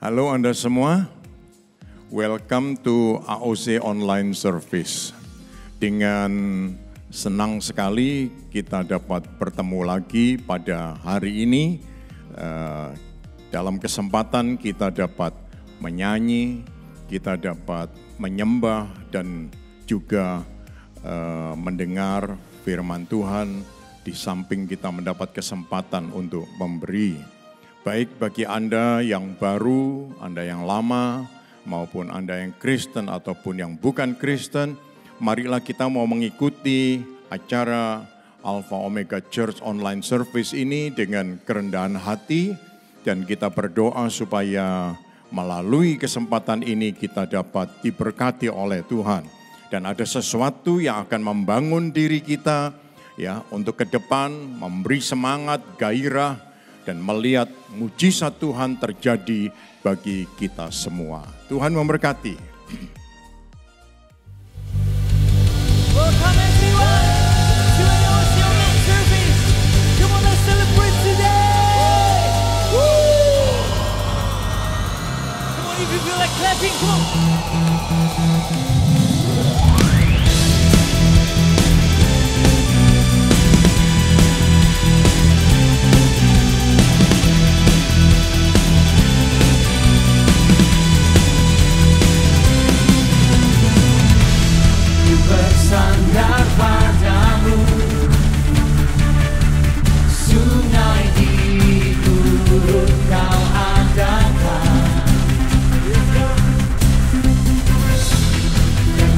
Halo Anda semua, welcome to AOC Online Service. Dengan senang sekali kita dapat bertemu lagi pada hari ini. Dalam kesempatan kita dapat menyanyi, kita dapat menyembah dan juga mendengar firman Tuhan di samping kita mendapat kesempatan untuk memberi. Baik bagi Anda yang baru, Anda yang lama, maupun Anda yang Kristen ataupun yang bukan Kristen, marilah kita mau mengikuti acara Alpha Omega Church Online Service ini dengan kerendahan hati, dan kita berdoa supaya melalui kesempatan ini kita dapat diberkati oleh Tuhan. Dan ada sesuatu yang akan membangun diri kita ya untuk ke depan, memberi semangat, gairah, dan melihat mujizat Tuhan terjadi bagi kita semua. Tuhan memberkati. Welcome everyone to an AOC Online Service. Come on, let's celebrate today. Woo! Come on, if you feel like clapping, come on. Bersandar padamu, sungai di turun kau adakan, dan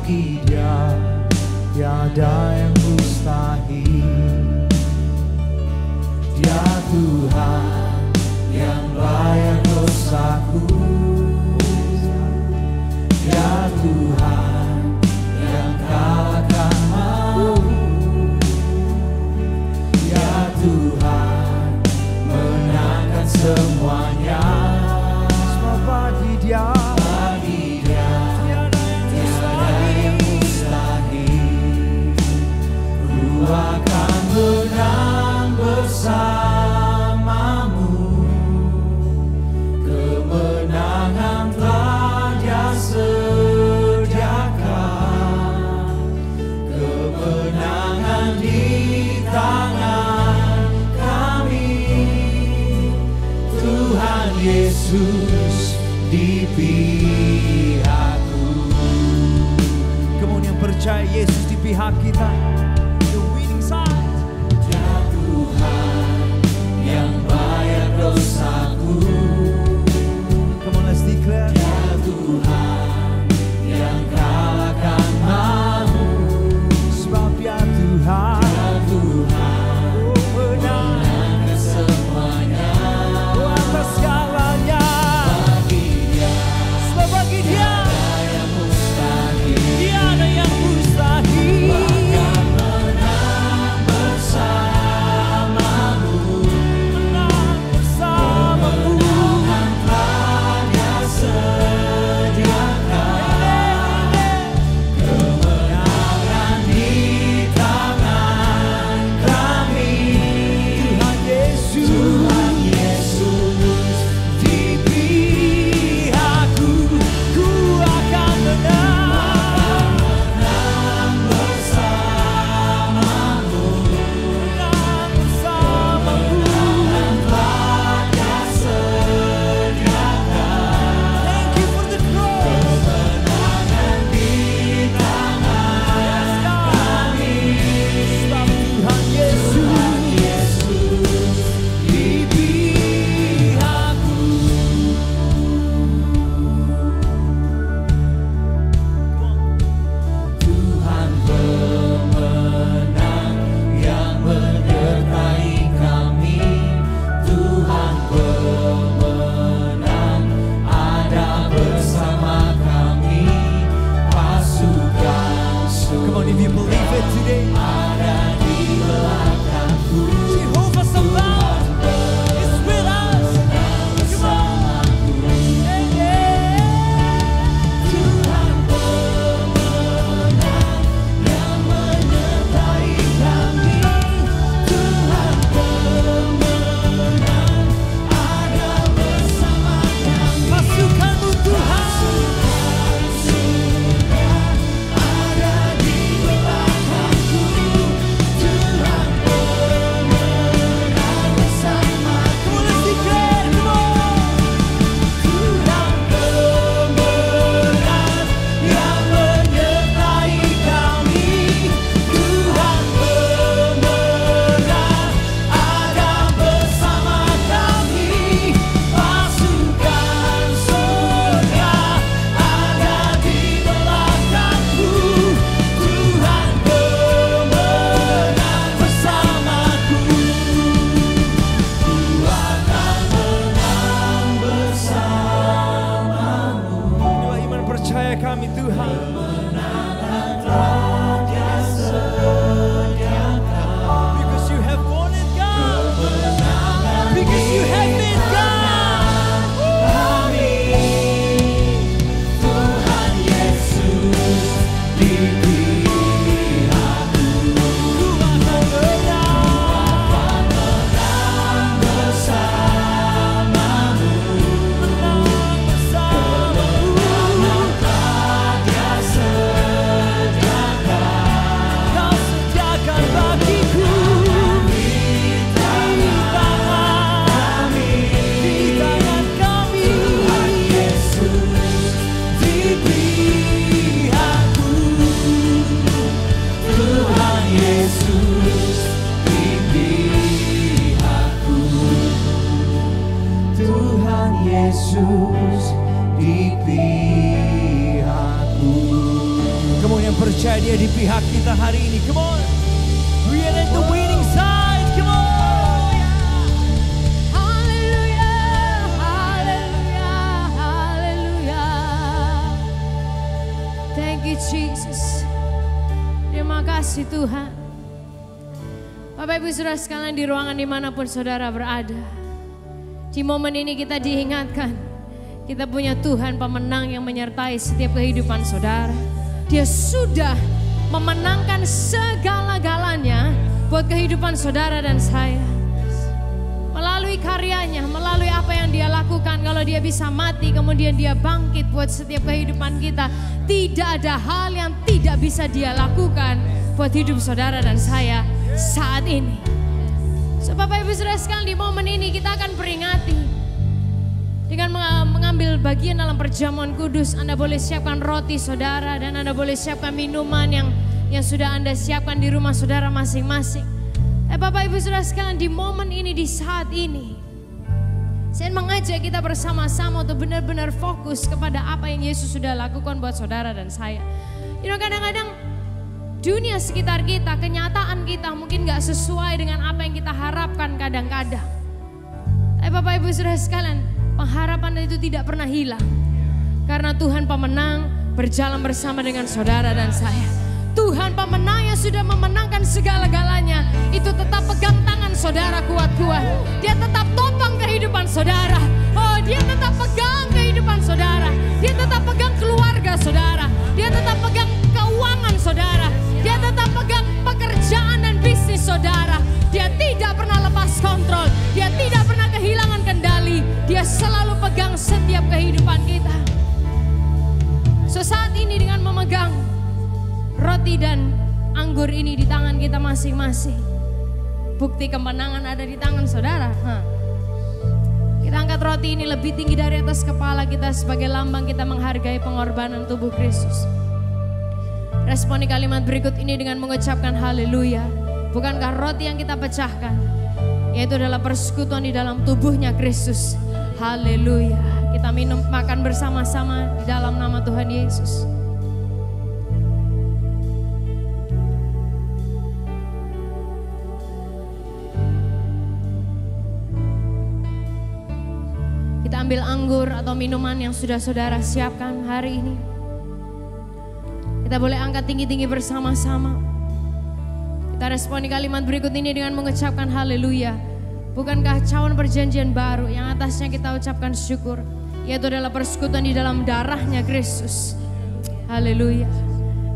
bagi Dia tiada yang mustahil. Dia Tuhan yang bayar dosaku. Dia Tuhan yang kalahkan maut. Dia Tuhan menangkan semuanya. Semua bagi Dia, tiada yang mustahil. Ku akan menang bersamamu. Kemenangan telah Dia sediakan. Kemenangan di tangan kami. Tuhan Yesus di pihakku. Kamu yang percaya Yesus di pihak kita, the winning side. Dia Tuhan yang bayar dosaku. Come on, let's declare. Dia Tuhan yang kalahkan maut. Sebab Dia Tuhan, menangkan semuanya. Atas segalanya. Sebab bagi Dia tiada yang mustahil. percaya dia di pihak kita hari ini. Come on. We are at the winning side. Come on. Hallelujah, hallelujah, hallelujah. Thank you Jesus. Terima kasih Tuhan. Bapak Ibu Saudara sekalian di ruangan dimanapun saudara berada. Di momen ini kita diingatkan, kita punya Tuhan pemenang yang menyertai setiap kehidupan saudara. Dia sudah memenangkan segala-galanya buat kehidupan saudara dan saya. Melalui karyanya, melalui apa yang dia lakukan, kalau dia bisa mati kemudian dia bangkit buat setiap kehidupan kita. Tidak ada hal yang tidak bisa dia lakukan buat hidup saudara dan saya saat ini. So, Bapak Ibu Saudara sekalian, di momen ini kita akan peringati dengan mengambil bagian dalam perjamuan kudus. Anda boleh siapkan roti saudara dan Anda boleh siapkan minuman yang sudah Anda siapkan di rumah saudara masing-masing. Bapak Ibu Saudara sekalian, di momen ini, di saat ini, saya mengajak kita bersama-sama untuk benar-benar fokus kepada apa yang Yesus sudah lakukan buat saudara dan saya. Kadang-kadang dunia sekitar kita, kenyataan kita mungkin gak sesuai dengan apa yang kita harapkan kadang-kadang. Bapak Ibu Saudara sekalian, pengharapan itu tidak pernah hilang. Karena Tuhan pemenang berjalan bersama dengan saudara dan saya. Tuhan pemenang yang sudah memenangkan segala-galanya, itu tetap pegang tangan saudara kuat-kuat. Dia tetap topang kehidupan saudara. Oh, dia tetap pegang kehidupan saudara. Dia tetap pegang keluarga saudara. Dia tetap pegang keuangan saudara. Dia tetap pegang pekerjaan dan bisnis saudara. Dia tidak pernah lepas kontrol. Dia tidak pernah kehilangan kendali. Dia selalu pegang setiap kehidupan kita. So, saat ini dengan memegang roti dan anggur ini di tangan kita masing-masing, bukti kemenangan ada di tangan saudara. Kita angkat roti ini lebih tinggi dari atas kepala kita sebagai lambang kita menghargai pengorbanan tubuh Kristus. Responi kalimat berikut ini dengan mengucapkan haleluya. Bukankah roti yang kita pecahkan, yaitu adalah persekutuan di dalam tubuhnya Kristus. Haleluya. Kita minum, makan bersama-sama di dalam nama Tuhan Yesus. Kita ambil anggur atau minuman yang sudah saudara siapkan hari ini. Kita boleh angkat tinggi-tinggi bersama-sama. Kita responi kalimat berikut ini dengan mengucapkan haleluya. Bukankah cawan perjanjian baru yang atasnya kita ucapkan syukur, yaitu adalah persekutuan di dalam darahnya Kristus. Haleluya.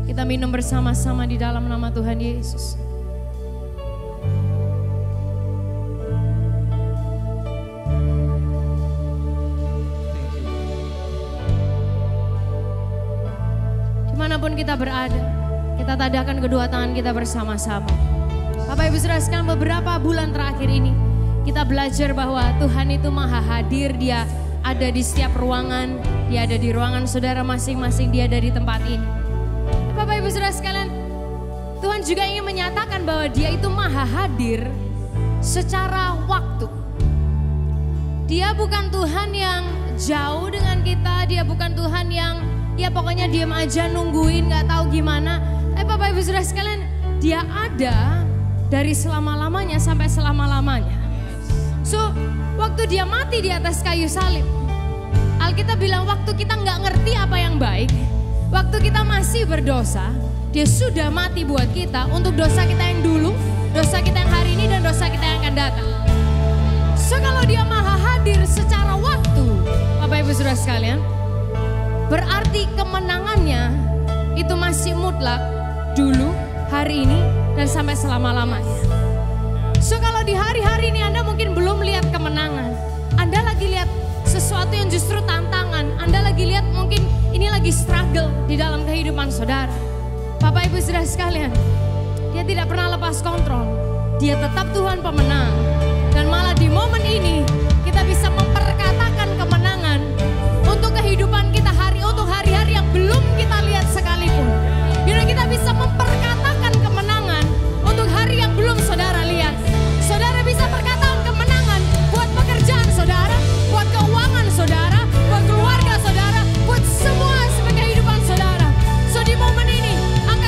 Kita minum bersama-sama di dalam nama Tuhan Yesus. Dimanapun kita berada, kita tadahkan kedua tangan kita bersama-sama. Bapak Ibu Saudara sekalian, beberapa bulan terakhir ini kita belajar bahwa Tuhan itu maha hadir. Dia ada di setiap ruangan, dia ada di ruangan saudara masing-masing, dia ada di tempat ini. Bapak Ibu Saudara sekalian, Tuhan juga ingin menyatakan bahwa dia itu maha hadir secara waktu. Dia bukan Tuhan yang jauh dengan kita, dia bukan Tuhan yang ya pokoknya diam aja nungguin gak tahu gimana. Bapak Ibu Saudara sekalian, dia ada dari selama-lamanya sampai selama-lamanya. So, waktu dia mati di atas kayu salib, Alkitab bilang waktu kita gak ngerti apa yang baik, waktu kita masih berdosa, dia sudah mati buat kita untuk dosa kita yang dulu, dosa kita yang hari ini, dan dosa kita yang akan datang. So, kalau dia maha hadir secara waktu, Bapak Ibu Saudara sekalian, berarti kemenangannya itu masih mutlak dulu, hari ini, dan sampai selama-lamanya. So, kalau di hari-hari ini Anda mungkin belum lihat kemenangan, Anda lagi lihat sesuatu yang justru tantangan, Anda lagi lihat mungkin ini lagi struggle di dalam kehidupan saudara. Bapak Ibu Saudara sekalian, dia tidak pernah lepas kontrol. Dia tetap Tuhan pemenang. Dan malah di momen ini kita bisa memperkatakan kemenangan untuk kehidupan kita untuk hari-hari yang belum kita lihat sekalipun. Bila kita bisa memperkatakan kemenangan untuk hari yang belum saudara lihat. Saudara bisa perkataan kemenangan buat pekerjaan saudara, buat keuangan saudara, buat keluarga saudara, buat semua aspek kehidupan saudara. So, di momen ini, angkat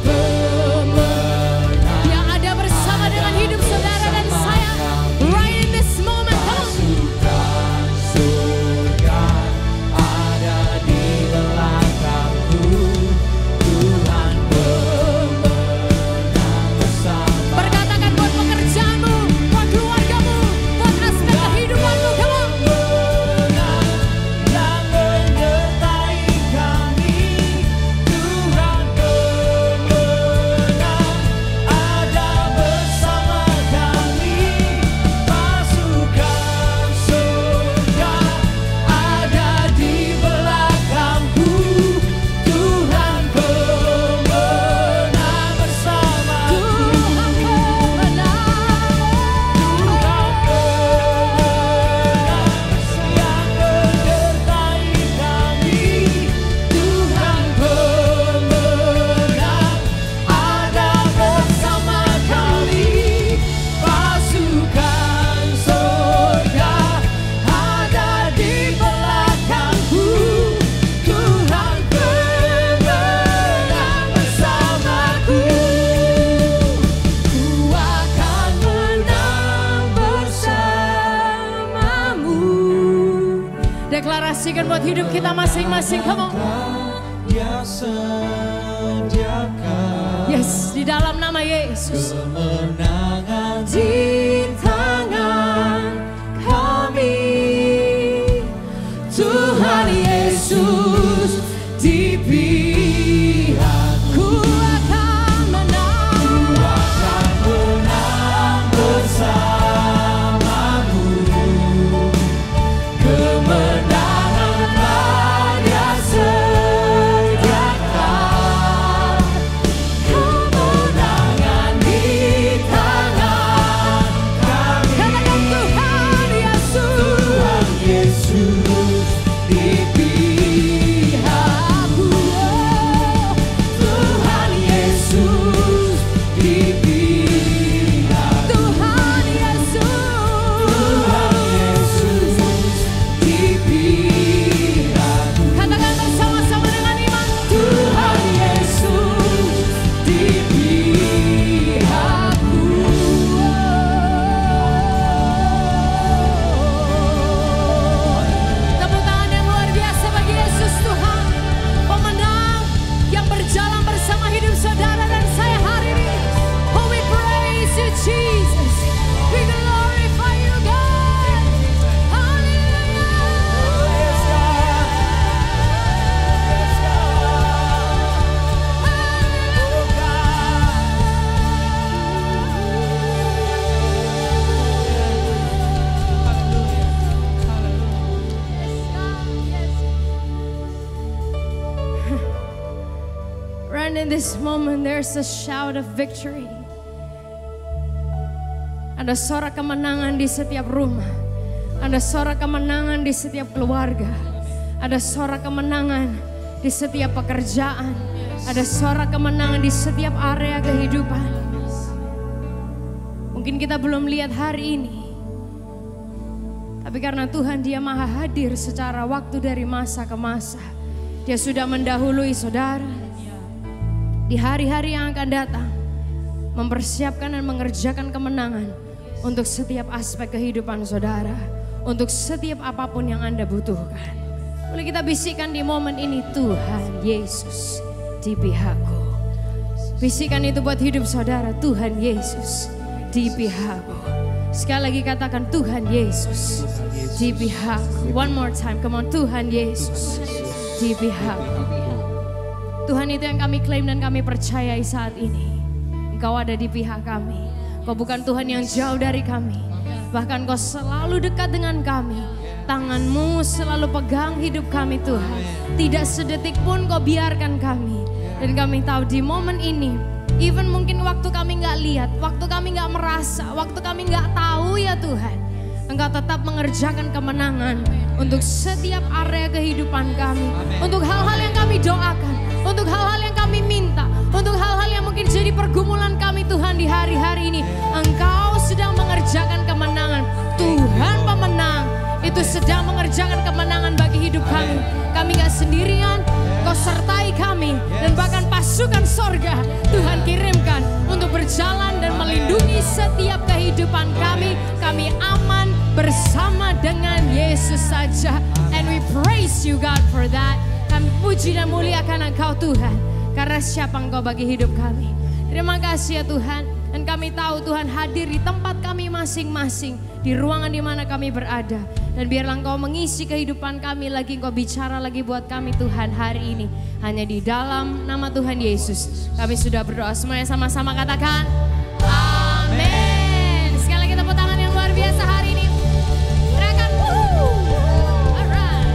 pemenang. Yang ada bersama dengan hidup saudara dan saya. Right in this moment, come on. Pasukan surga ada di belakangku. Tuhan pemenang bersama. Berkatakan buat pekerjaanmu, buat keluargamu, buat aspek kehidupanmu, come on. Pemenang yang menyertai kami. Tuhan pemenang ada bersama kami. Pasukan surga ada di belakangku. Tuhan pemenang bersamaku. Tuhan pemenang. Tuhan pemenang yang menyertai kami. Tuhan pemenang ada bersama kami. Pasukan surga ada di belakangku. Tuhan pemenang bersamaku. Ku akan menang bersamamu. Deklarasikan buat hidup kita masing-masing, come on. Dia sediakan Yes, di dalam nama Yesus. kemenangan di tangan kami. Tuhan Yesus di pihakku. Ku akan menang. Akan menang bersamamu. Kemenangan Dia sediakan. Kemenangan di tangan kami. Katakan Tuhan Yesus. Tuhan Yesus di pihakku. Tuhan Yesus di pihakku. Tuhan Yesus. Tuhan Yesus di pihakku. Katakan bersama-sama dengan iman. Tuhan Yesus di pihakku. Tepuk tangan yang luar biasa bagi Yesus Tuhan. Pemenang yang berjalan bersama hidup saudara dan saya hari ini. Oh, we praise you Jesus. We glorify you God. Right in this moment, there's a shout of victory. Ada suara kemenangan di setiap rumah. Ada suara kemenangan di setiap keluarga. Ada suara kemenangan di setiap pekerjaan. Ada suara kemenangan di setiap area kehidupan. Mungkin kita belum lihat hari ini. Tapi karena Tuhan Dia maha hadir secara waktu dari masa ke masa. Dia sudah mendahului saudara. Di hari-hari yang akan datang, mempersiapkan dan mengerjakan kemenangan untuk setiap aspek kehidupan saudara, untuk setiap apapun yang Anda butuhkan. Boleh kita bisikkan di momen ini, Tuhan Yesus di pihakku. Bisikan itu buat hidup saudara, Tuhan Yesus di pihakku. Sekali lagi katakan, Tuhan Yesus di pihakku. One more time, come on, Tuhan Yesus di pihakku. Tuhan, itu yang kami klaim dan kami percayai saat ini. Engkau ada di pihak kami. Kau bukan Tuhan yang jauh dari kami. Bahkan Kau selalu dekat dengan kami. Tangan-Mu selalu pegang hidup kami Tuhan. Tidak sedetik pun Kau biarkan kami. Dan kami tahu di momen ini, even mungkin waktu kami gak lihat, waktu kami gak merasa, waktu kami gak tahu ya Tuhan, Engkau tetap mengerjakan kemenangan untuk setiap area kehidupan kami. Untuk hal-hal yang kami doakan, untuk hal-hal yang kami minta, untuk hal-hal yang mungkin jadi pergumulan kami Tuhan di hari-hari ini. Engkau sedang mengerjakan kemenangan. Tuhan pemenang itu sedang mengerjakan kemenangan bagi hidup kami. Kami gak sendirian, Engkau sertai kami dan bahkan pasukan sorga Tuhan kirimkan untuk berjalan dan melindungi setiap kehidupan kami. Kami aman bersama dengan Yesus saja. And we praise you God for that. Kami puji dan muliakan Engkau Tuhan, karena siapa Engkau bagi hidup kami. Terima kasih ya Tuhan. Dan kami tahu Tuhan hadir di tempat kami masing-masing, di ruangan di mana kami berada. Dan biarlah Engkau mengisi kehidupan kami lagi, Engkau bicara lagi buat kami Tuhan hari ini. Hanya di dalam nama Tuhan Yesus kami sudah berdoa. Semuanya sama-sama katakan amin. Sekali lagi tepuk tangan yang luar biasa hari ini. Teriakan wuhuu. Alright.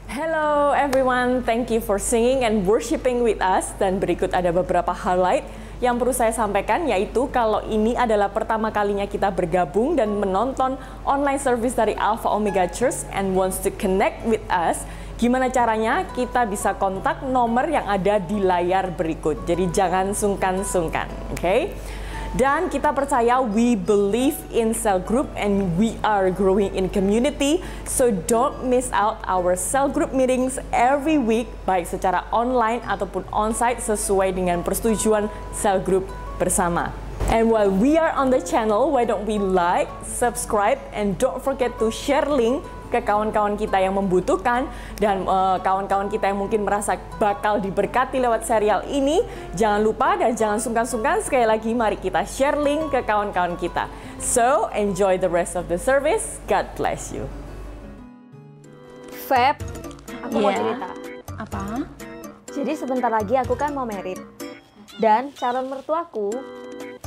Hello everyone, thank you for singing and worshiping with us. Dan berikut ada beberapa highlight yang perlu saya sampaikan, yaitu kalau ini adalah pertama kalinya kita bergabung dan menonton online service dari Alpha Omega Church and wants to connect with us, gimana caranya? Kita bisa kontak nomor yang ada di layar berikut. Jadi jangan sungkan-sungkan, oke? Dan kita percaya we believe in cell group and we are growing in community. So don't miss out our cell group meetings every week, baik secara online ataupun onsite sesuai dengan persetujuan cell group bersama. And while we are on the channel, why don't we like, subscribe, and don't forget to share link ke kawan-kawan kita yang membutuhkan, dan kawan-kawan kita yang mungkin merasa bakal diberkati lewat serial ini. Jangan lupa dan jangan sungkan-sungkan, sekali lagi mari kita share link ke kawan-kawan kita. So, enjoy the rest of the service. God bless you. Feb, aku mau Iya. cerita. Apa? Jadi sebentar lagi aku kan mau merit. Dan calon mertuaku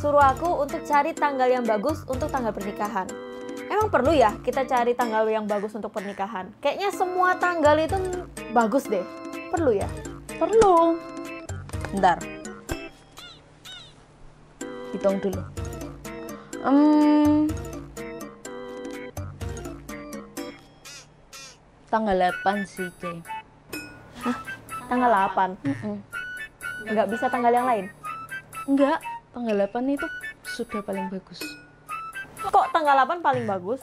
suruh aku untuk cari tanggal yang bagus untuk tanggal pernikahan. Emang perlu ya kita cari tanggal yang bagus untuk pernikahan? Kayaknya semua tanggal itu bagus deh. Perlu ya? Perlu. Bentar. Hitung dulu. Tanggal 8 sih, Kay. Tanggal 8. Nggak bisa tanggal yang lain? Enggak, tanggal 8 itu sudah paling bagus. Kok tanggal 8 paling bagus?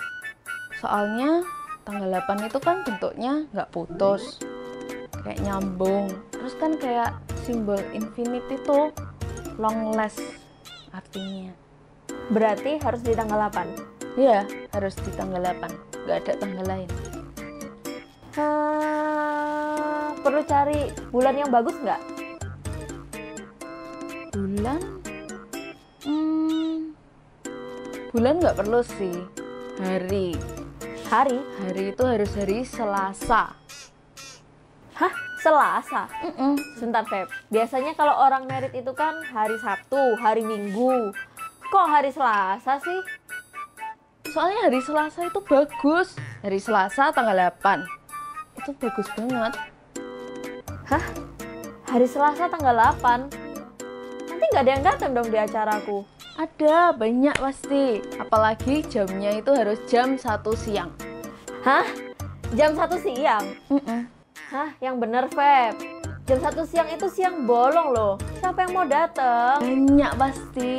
Soalnya tanggal 8 itu kan bentuknya nggak putus, kayak nyambung. Terus kan kayak simbol infinity itu long last artinya. Berarti harus di tanggal 8. Iya, harus di tanggal 8, nggak ada tanggal lain. Perlu cari bulan yang bagus nggak? Bulan? Bulan nggak perlu sih. Hari. Hari? Hari itu harus hari Selasa. Hah? Selasa? Sebentar, Feb. Biasanya kalau orang merit itu kan hari Sabtu, hari Minggu. Kok hari Selasa sih? Soalnya hari Selasa itu bagus. Hari Selasa tanggal 8. Itu bagus banget. Hah? Hari Selasa tanggal 8? Nanti nggak ada yang datang dong di acaraku. Ada, banyak pasti. Apalagi jamnya itu harus jam 1 siang. Hah? Jam 1 siang? Hah? Yang bener, Feb. Jam 1 siang itu siang bolong loh. Siapa yang mau datang? Banyak pasti.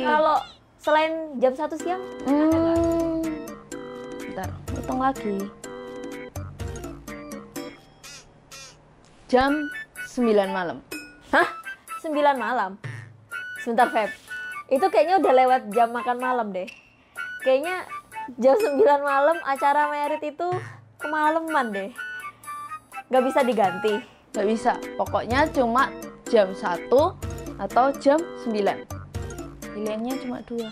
Kalau selain jam 1 siang? Bentar, hitung lagi. Jam 9 malam. Hah? 9 malam? Sebentar, Feb. Itu kayaknya udah lewat jam makan malam deh. Kayaknya jam 9 malam acara merit itu kemalaman deh. Gak bisa diganti. Nggak bisa, pokoknya cuma jam 1 atau jam 9. Pilihannya cuma 2.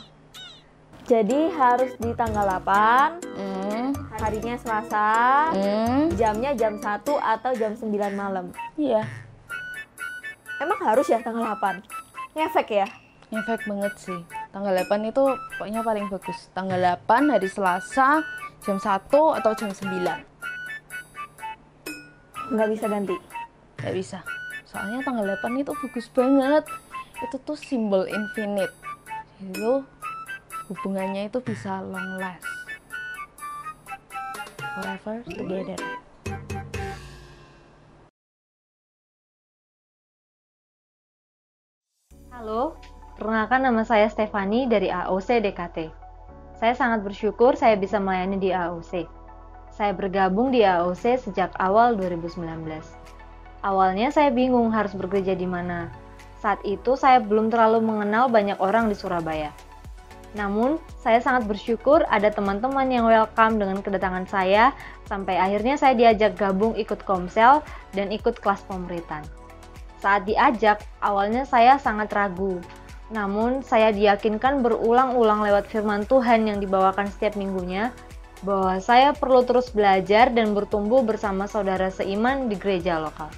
Jadi harus di tanggal 8, Hmm. harinya Selasa, jamnya jam 1 atau jam 9 malam. Iya, Emang harus ya tanggal 8? Ngefek ya? ngefek banget sih. Tanggal 8 itu pokoknya paling bagus. Tanggal 8 hari Selasa, jam 1 atau jam 9. Nggak bisa ganti. Nggak bisa. Soalnya tanggal 8 itu bagus banget. Itu tuh simbol infinite. Itu hubungannya itu bisa long last. Forever together. Halo, perkenalkan nama saya Stefani dari AOC DKT. Saya sangat bersyukur saya bisa melayani di AOC. Saya bergabung di AOC sejak awal 2019. Awalnya saya bingung harus bekerja di mana. Saat itu saya belum terlalu mengenal banyak orang di Surabaya. Namun, saya sangat bersyukur ada teman-teman yang welcome dengan kedatangan saya, sampai akhirnya saya diajak gabung ikut Komsel dan ikut kelas pemuritan. Saat diajak, awalnya saya sangat ragu. Namun, saya diyakinkan berulang-ulang lewat firman Tuhan yang dibawakan setiap minggunya, bahwa saya perlu terus belajar dan bertumbuh bersama saudara seiman di gereja lokal.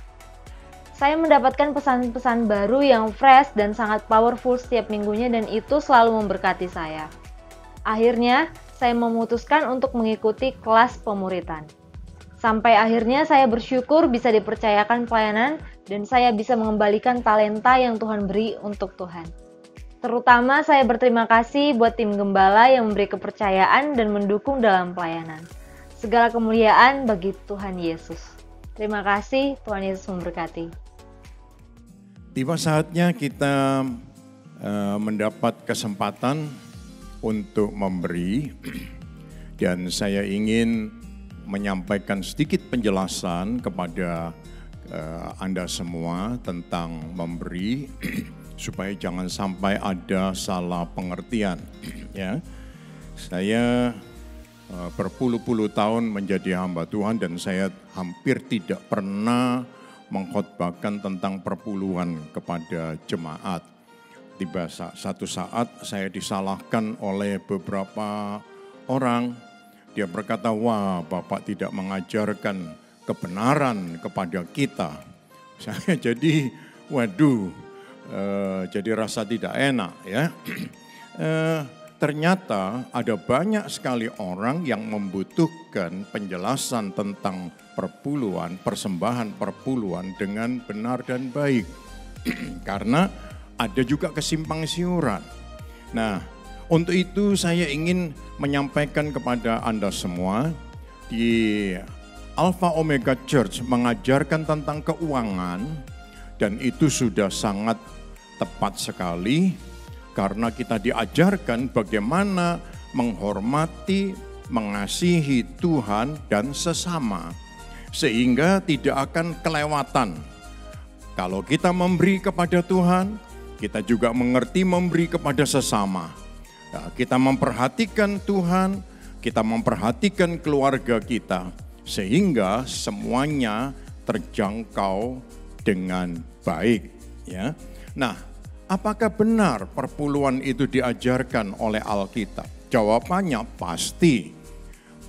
Saya mendapatkan pesan-pesan baru yang fresh dan sangat powerful setiap minggunya dan itu selalu memberkati saya. Akhirnya, saya memutuskan untuk mengikuti kelas pemuritan. Sampai akhirnya saya bersyukur bisa dipercayakan pelayanan dan saya bisa mengembalikan talenta yang Tuhan beri untuk Tuhan. Terutama saya berterima kasih buat tim gembala yang memberi kepercayaan dan mendukung dalam pelayanan. Segala kemuliaan bagi Tuhan Yesus. Terima kasih, Tuhan Yesus memberkati. Tiba saatnya kita mendapat kesempatan untuk memberi dan saya ingin menyampaikan sedikit penjelasan kepada Anda semua tentang memberi supaya jangan sampai ada salah pengertian. Ya, saya berpuluh-puluh tahun menjadi hamba Tuhan dan saya hampir tidak pernah mengkhotbahkan tentang perpuluhan kepada jemaat. Tiba satu saat saya disalahkan oleh beberapa orang. Dia berkata, wah Bapak tidak mengajarkan kebenaran kepada kita. Saya jadi, waduh, jadi rasa tidak enak ya. Ternyata ada banyak sekali orang yang membutuhkan penjelasan tentang perpuluhan, persembahan perpuluhan dengan benar dan baik. Karena ada juga kesimpang siuran. Nah, untuk itu saya ingin menyampaikan kepada Anda semua, di Alpha Omega Church mengajarkan tentang keuangan dan itu sudah sangat tepat sekali. Karena kita diajarkan bagaimana menghormati, mengasihi Tuhan dan sesama. Sehingga tidak akan kelewatan. Kalau kita memberi kepada Tuhan, kita juga mengerti memberi kepada sesama. Nah, kita memperhatikan Tuhan, kita memperhatikan keluarga kita. Sehingga semuanya terjangkau dengan baik. Ya. Nah, apakah benar perpuluhan itu diajarkan oleh Alkitab? Jawabannya pasti.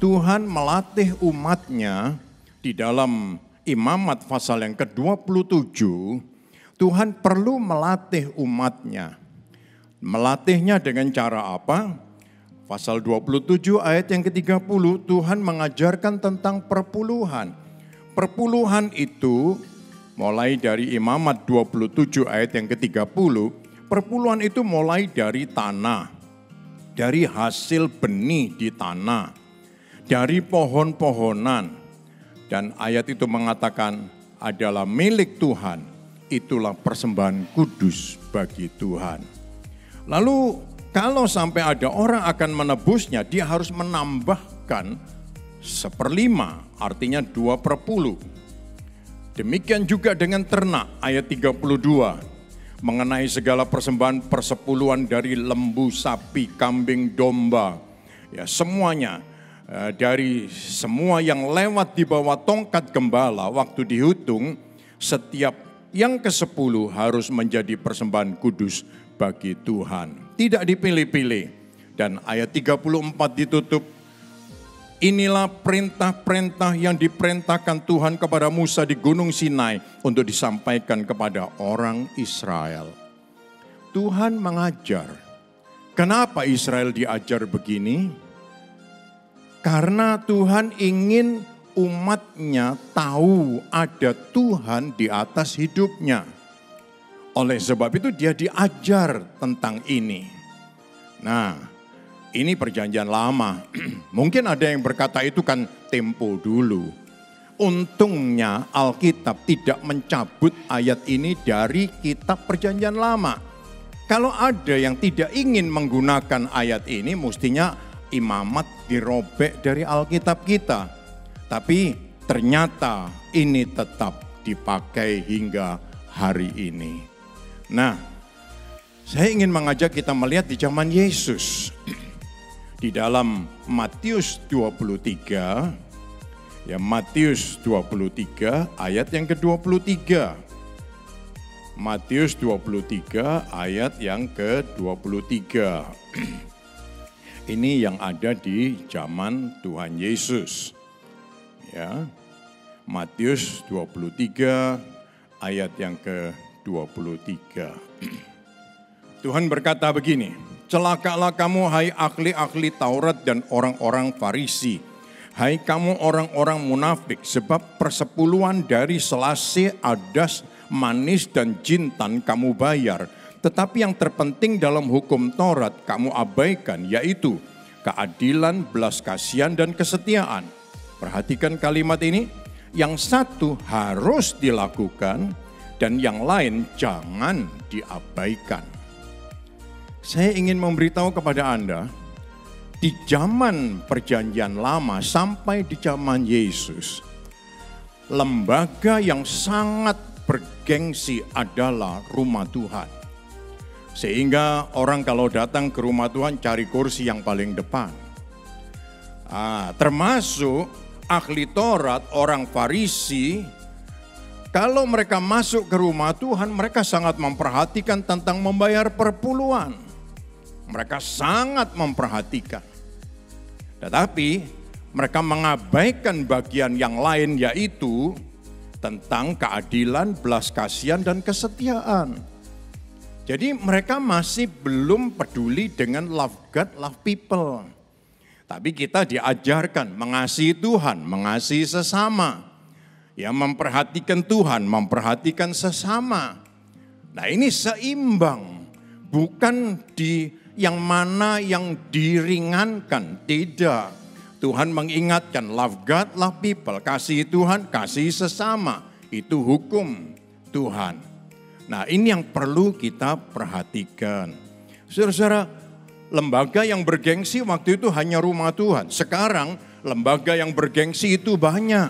Tuhan melatih umatnya di dalam Imamat pasal yang ke-27. Tuhan perlu melatih umatnya. Melatihnya dengan cara apa? Pasal 27 ayat yang ke-30 Tuhan mengajarkan tentang perpuluhan. Perpuluhan itu mulai dari Imamat 27 ayat yang ke-30, perpuluhan itu mulai dari tanah, dari hasil benih di tanah, dari pohon-pohonan. Dan ayat itu mengatakan adalah milik Tuhan, itulah persembahan kudus bagi Tuhan. Lalu kalau sampai ada orang akan menebusnya, dia harus menambahkan 1/5, artinya 2/10. Demikian juga dengan ternak, ayat 32. Mengenai segala persembahan persepuluhan dari lembu, sapi, kambing, domba. Ya, semuanya, dari semua yang lewat di bawah tongkat gembala, waktu dihitung, setiap yang ke-10 harus menjadi persembahan kudus bagi Tuhan. Tidak dipilih-pilih. Dan ayat 34 ditutup, inilah perintah-perintah yang diperintahkan Tuhan kepada Musa di Gunung Sinai untuk disampaikan kepada orang Israel. Tuhan mengajar. Kenapa Israel diajar begini? Karena Tuhan ingin umatnya tahu ada Tuhan di atas hidupnya. Oleh sebab itu dia diajar tentang ini. Nah, ini perjanjian lama. Mungkin ada yang berkata itu kan tempo dulu. Untungnya Alkitab tidak mencabut ayat ini dari kitab perjanjian lama. Kalau ada yang tidak ingin menggunakan ayat ini, mestinya imamat dirobek dari Alkitab kita. Tapi ternyata ini tetap dipakai hingga hari ini. Nah, saya ingin mengajak kita melihat di zaman Yesus. Di dalam Matius 23, ya Matius 23 ayat yang ke-23. Matius 23 ayat yang ke-23. Ini yang ada di zaman Tuhan Yesus. Ya. Matius 23 ayat yang ke-23. Tuhan berkata begini, celakalah kamu hai ahli-ahli Taurat dan orang-orang Farisi. Hai kamu orang-orang munafik, sebab persepuluhan dari selasih, adas, manis dan jintan kamu bayar. Tetapi yang terpenting dalam hukum Taurat kamu abaikan, yaitu keadilan, belas kasihan dan kesetiaan. Perhatikan kalimat ini, yang satu harus dilakukan dan yang lain jangan diabaikan. Saya ingin memberitahu kepada Anda, di zaman perjanjian lama sampai di zaman Yesus, lembaga yang sangat bergengsi adalah rumah Tuhan. Sehingga orang kalau datang ke rumah Tuhan cari kursi yang paling depan. Termasuk ahli Taurat, orang Farisi, kalau mereka masuk ke rumah Tuhan, mereka sangat memperhatikan tentang membayar perpuluhan. Mereka sangat memperhatikan. Tetapi mereka mengabaikan bagian yang lain, yaitu tentang keadilan, belas kasihan dan kesetiaan. Jadi mereka masih belum peduli dengan love God, love people. Tapi kita diajarkan mengasihi Tuhan, mengasihi sesama. Ya, memperhatikan Tuhan, memperhatikan sesama. Nah, ini seimbang. Bukan di yang mana yang diringankan, tidak. Tuhan mengingatkan love God, love people, kasih Tuhan, kasih sesama, itu hukum Tuhan. Nah, ini yang perlu kita perhatikan. Saudara-saudara, lembaga yang bergengsi waktu itu hanya rumah Tuhan. Sekarang lembaga yang bergengsi itu banyak.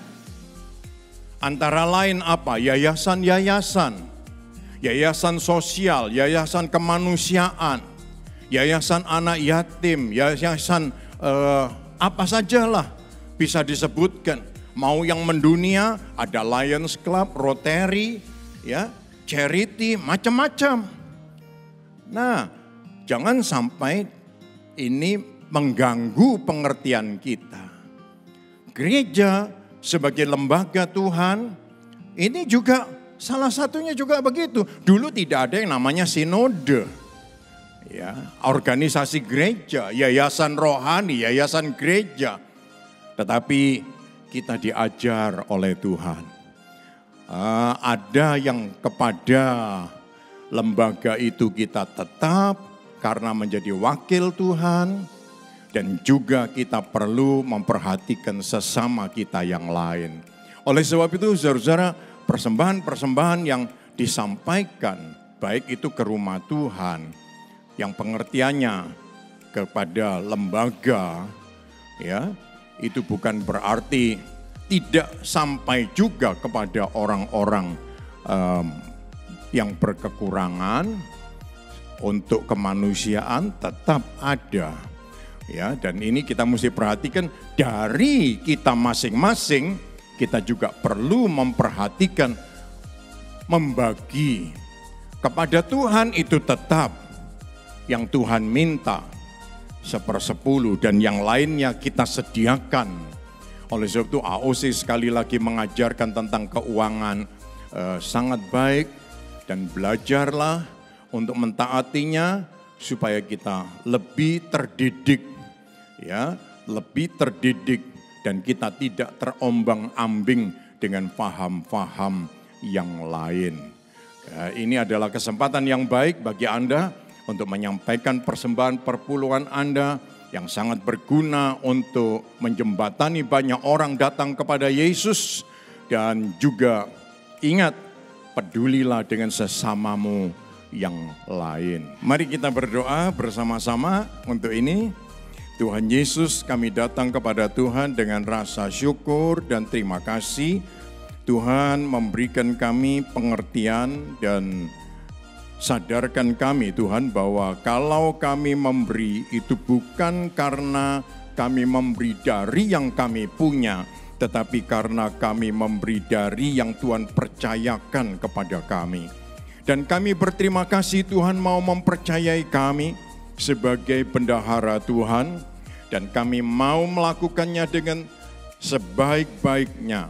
Antara lain apa? Yayasan-yayasan, yayasan sosial, yayasan kemanusiaan, yayasan anak yatim, yayasan apa sajalah bisa disebutkan. Mau yang mendunia, ada Lions Club, Rotary, ya, charity, macam-macam. Nah, jangan sampai ini mengganggu pengertian kita. Gereja sebagai lembaga Tuhan, ini juga salah satunya juga begitu. Dulu tidak ada yang namanya sinode. Ya, organisasi gereja, yayasan rohani, yayasan gereja. Tetapi kita diajar oleh Tuhan. Ada yang kepada lembaga itu kita tetap karena menjadi wakil Tuhan. Dan juga kita perlu memperhatikan sesama kita yang lain. Oleh sebab itu saudara-saudara, persembahan-persembahan yang disampaikan baik itu ke rumah Tuhan, yang pengertiannya kepada lembaga, ya, itu bukan berarti tidak sampai juga kepada orang-orang yang berkekurangan. Untuk kemanusiaan tetap ada, ya. Dan ini kita mesti perhatikan dari kita masing-masing. Kita juga perlu memperhatikan membagi kepada Tuhan itu tetap. Yang Tuhan minta 1/10 dan yang lainnya kita sediakan. Oleh sebab itu AOC sekali lagi mengajarkan tentang keuangan sangat baik, dan belajarlah untuk mentaatinya supaya kita lebih terdidik, ya, lebih terdidik dan kita tidak terombang-ambing dengan paham-paham yang lain. Ya, ini adalah kesempatan yang baik bagi Anda untuk menyampaikan persembahan perpuluhan Anda yang sangat berguna untuk menjembatani banyak orang datang kepada Yesus. Dan juga ingat, pedulilah dengan sesamamu yang lain. Mari kita berdoa bersama-sama untuk ini. Tuhan Yesus, kami datang kepada Tuhan dengan rasa syukur dan terima kasih. Tuhan memberikan kami pengertian dan sadarkan kami Tuhan bahwa kalau kami memberi itu bukan karena kami memberi dari yang kami punya, tetapi karena kami memberi dari yang Tuhan percayakan kepada kami. Dan kami berterima kasih Tuhan mau mempercayai kami sebagai bendahara Tuhan, dan kami mau melakukannya dengan sebaik-baiknya.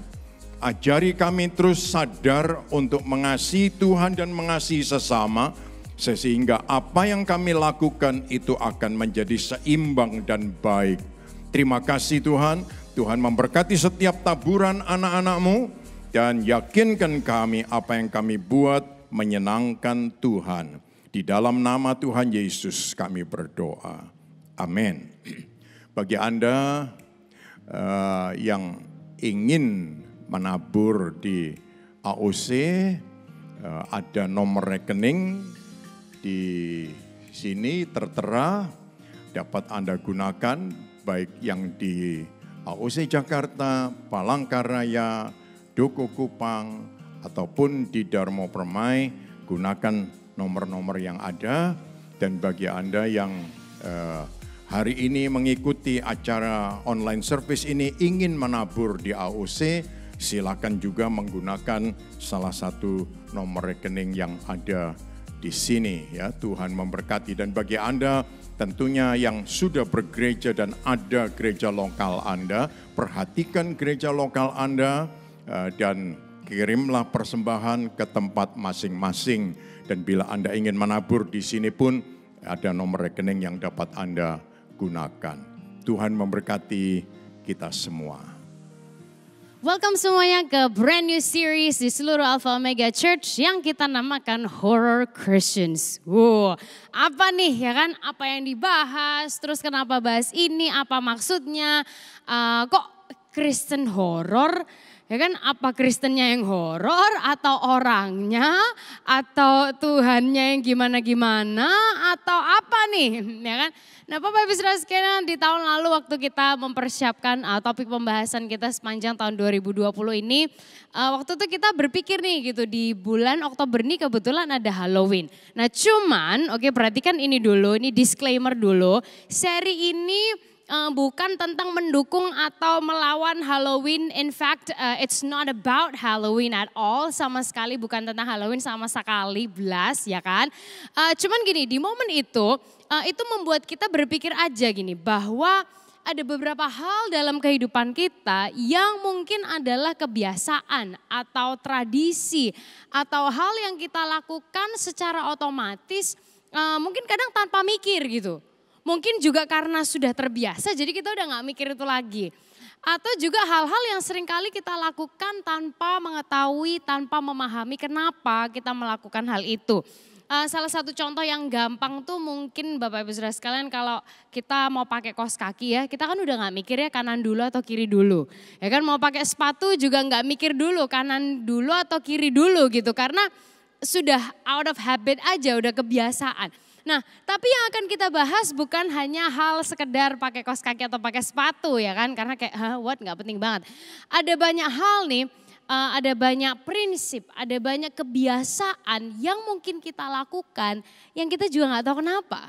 Ajari kami terus sadar untuk mengasihi Tuhan dan mengasihi sesama, sehingga apa yang kami lakukan itu akan menjadi seimbang dan baik. Terima kasih Tuhan, Tuhan memberkati setiap taburan anak-anak-Mu, dan yakinkan kami apa yang kami buat menyenangkan Tuhan. Di dalam nama Tuhan Yesus kami berdoa. Amin. Bagi Anda yang ingin menabur di AOC, ada nomor rekening di sini tertera, dapat Anda gunakan baik yang di AOC Jakarta, Palangkaraya, Duku Kupang, ataupun di Darmo Permai. Gunakan nomor-nomor yang ada. Dan bagi Anda yang hari ini mengikuti acara online service ini ingin menabur di AOC, silakan juga menggunakan salah satu nomor rekening yang ada di sini ya. Tuhan memberkati. Dan bagi Anda tentunya yang sudah bergereja dan ada gereja lokal Anda, perhatikan gereja lokal Anda dan kirimlah persembahan ke tempat masing-masing. Dan bila Anda ingin menabur di sini pun ada nomor rekening yang dapat Anda gunakan. Tuhan memberkati kita semua. Welcome semuanya ke brand new series di seluruh Alpha Omega Church yang kita namakan Horror Christians. Wow, apa nih ya kan? Apa yang dibahas? Terus kenapa bahas ini? Apa maksudnya? Kok Kristen horor? Ya kan, apa Kristennya yang horor atau orangnya atau Tuhannya yang gimana-gimana atau apa nih, ya kan? Nah, Bapak Ibu Saudara sekalian, di tahun lalu waktu kita mempersiapkan topik pembahasan kita sepanjang tahun 2020 ini, waktu itu kita berpikir nih gitu, di bulan Oktober ini kebetulan ada Halloween. Nah, cuman perhatikan ini dulu, ini disclaimer dulu, seri ini bukan tentang mendukung atau melawan Halloween. In fact, it's not about Halloween at all. Sama sekali bukan tentang Halloween sama sekali, belas ya kan. Cuman gini, di momen itu membuat kita berpikir aja gini, bahwa ada beberapa hal dalam kehidupan kita yang mungkin adalah kebiasaan atau tradisi atau hal yang kita lakukan secara otomatis, mungkin kadang tanpa mikir gitu. Mungkin juga karena sudah terbiasa, jadi kita udah gak mikir itu lagi. Atau juga hal-hal yang seringkali kita lakukan tanpa mengetahui, tanpa memahami kenapa kita melakukan hal itu. Salah satu contoh yang gampang tuh mungkin Bapak Ibu Saudara sekalian, kalau kita mau pakai kaos kaki ya, kita kan udah gak mikir ya kanan dulu atau kiri dulu. Ya kan, mau pakai sepatu juga gak mikir dulu kanan dulu atau kiri dulu gitu. Karena sudah out of habit aja, udah kebiasaan. Nah, tapi yang akan kita bahas bukan hanya hal sekedar pakai kaos kaki atau pakai sepatu ya kan, karena kayak what, nggak penting banget. Ada banyak hal nih, ada banyak prinsip, ada banyak kebiasaan yang mungkin kita lakukan yang kita juga nggak tahu kenapa.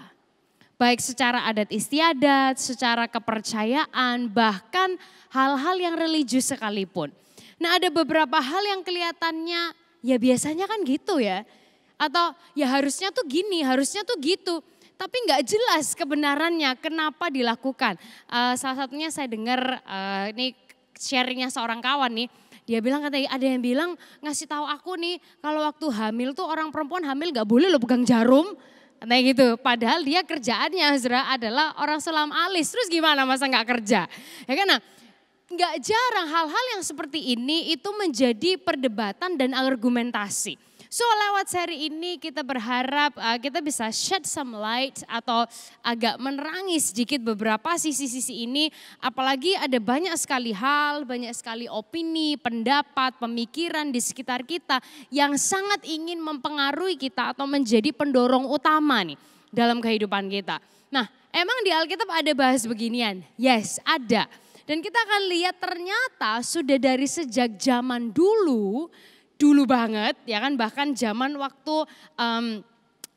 Baik secara adat istiadat, secara kepercayaan, bahkan hal-hal yang religius sekalipun. Nah, ada beberapa hal yang kelihatannya ya biasanya kan gitu ya. Atau ya harusnya tuh gini, harusnya tuh gitu. Tapi nggak jelas kebenarannya kenapa dilakukan. Salah satunya saya dengar ini sharingnya seorang kawan nih. Dia bilang katanya ada yang bilang ngasih tahu aku nih kalau waktu hamil tuh orang perempuan hamil nggak boleh lo pegang jarum. Katanya gitu. Padahal dia kerjaannya adalah orang sulam alis. Terus gimana masa nggak kerja? Ya kan, nah, nggak jarang hal-hal yang seperti ini itu menjadi perdebatan dan argumentasi. So lewat seri ini kita berharap kita bisa shed some light atau agak menerangi sedikit beberapa sisi-sisi ini. Apalagi ada banyak sekali hal, banyak sekali opini, pendapat, pemikiran di sekitar kita yang sangat ingin mempengaruhi kita atau menjadi pendorong utama nih dalam kehidupan kita. Nah, emang di Alkitab ada bahas beginian? Yes, ada. Dan kita akan lihat ternyata sudah dari sejak zaman dulu banget ya kan, bahkan zaman waktu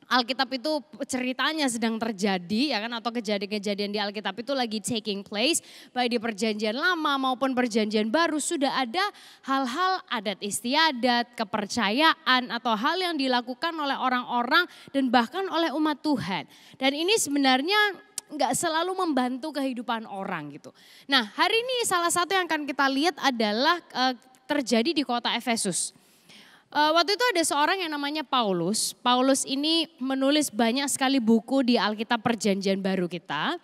Alkitab itu ceritanya sedang terjadi ya kan, atau kejadian-kejadian di Alkitab itu lagi taking place, baik di perjanjian lama maupun perjanjian baru sudah ada hal-hal adat istiadat, kepercayaan atau hal yang dilakukan oleh orang-orang dan bahkan oleh umat Tuhan. Dan ini sebenarnya nggak selalu membantu kehidupan orang gitu. Nah hari ini salah satu yang akan kita lihat adalah terjadi di kota Efesus. Waktu itu ada seorang yang namanya Paulus. Paulus ini menulis banyak sekali buku di Alkitab Perjanjian Baru kita.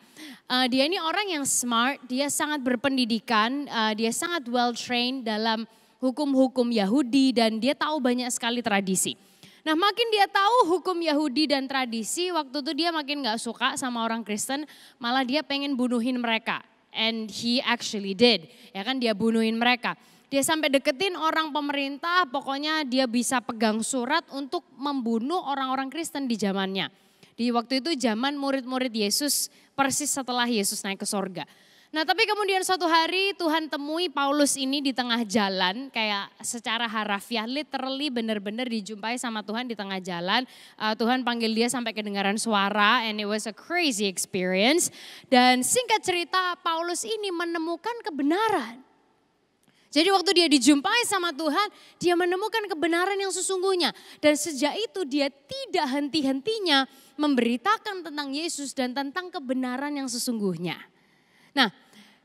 Dia ini orang yang smart, dia sangat berpendidikan, dia sangat well trained dalam hukum-hukum Yahudi dan dia tahu banyak sekali tradisi. Nah makin dia tahu hukum Yahudi dan tradisi, waktu itu dia makin gak suka sama orang Kristen, malah dia pengen bunuhin mereka. And he actually did, ya kan, dia bunuhin mereka. Dia sampai deketin orang pemerintah, pokoknya dia bisa pegang surat untuk membunuh orang-orang Kristen di zamannya. Di waktu itu zaman murid-murid Yesus, persis setelah Yesus naik ke sorga. Nah tapi kemudian suatu hari Tuhan temui Paulus ini di tengah jalan, kayak secara harafiah, literally benar-benar dijumpai sama Tuhan di tengah jalan. Tuhan panggil dia sampai kedengaran suara, and it was a crazy experience. Dan singkat cerita Paulus ini menemukan kebenaran. Jadi waktu dia dijumpai sama Tuhan, dia menemukan kebenaran yang sesungguhnya. Dan sejak itu dia tidak henti-hentinya memberitakan tentang Yesus dan tentang kebenaran yang sesungguhnya. Nah,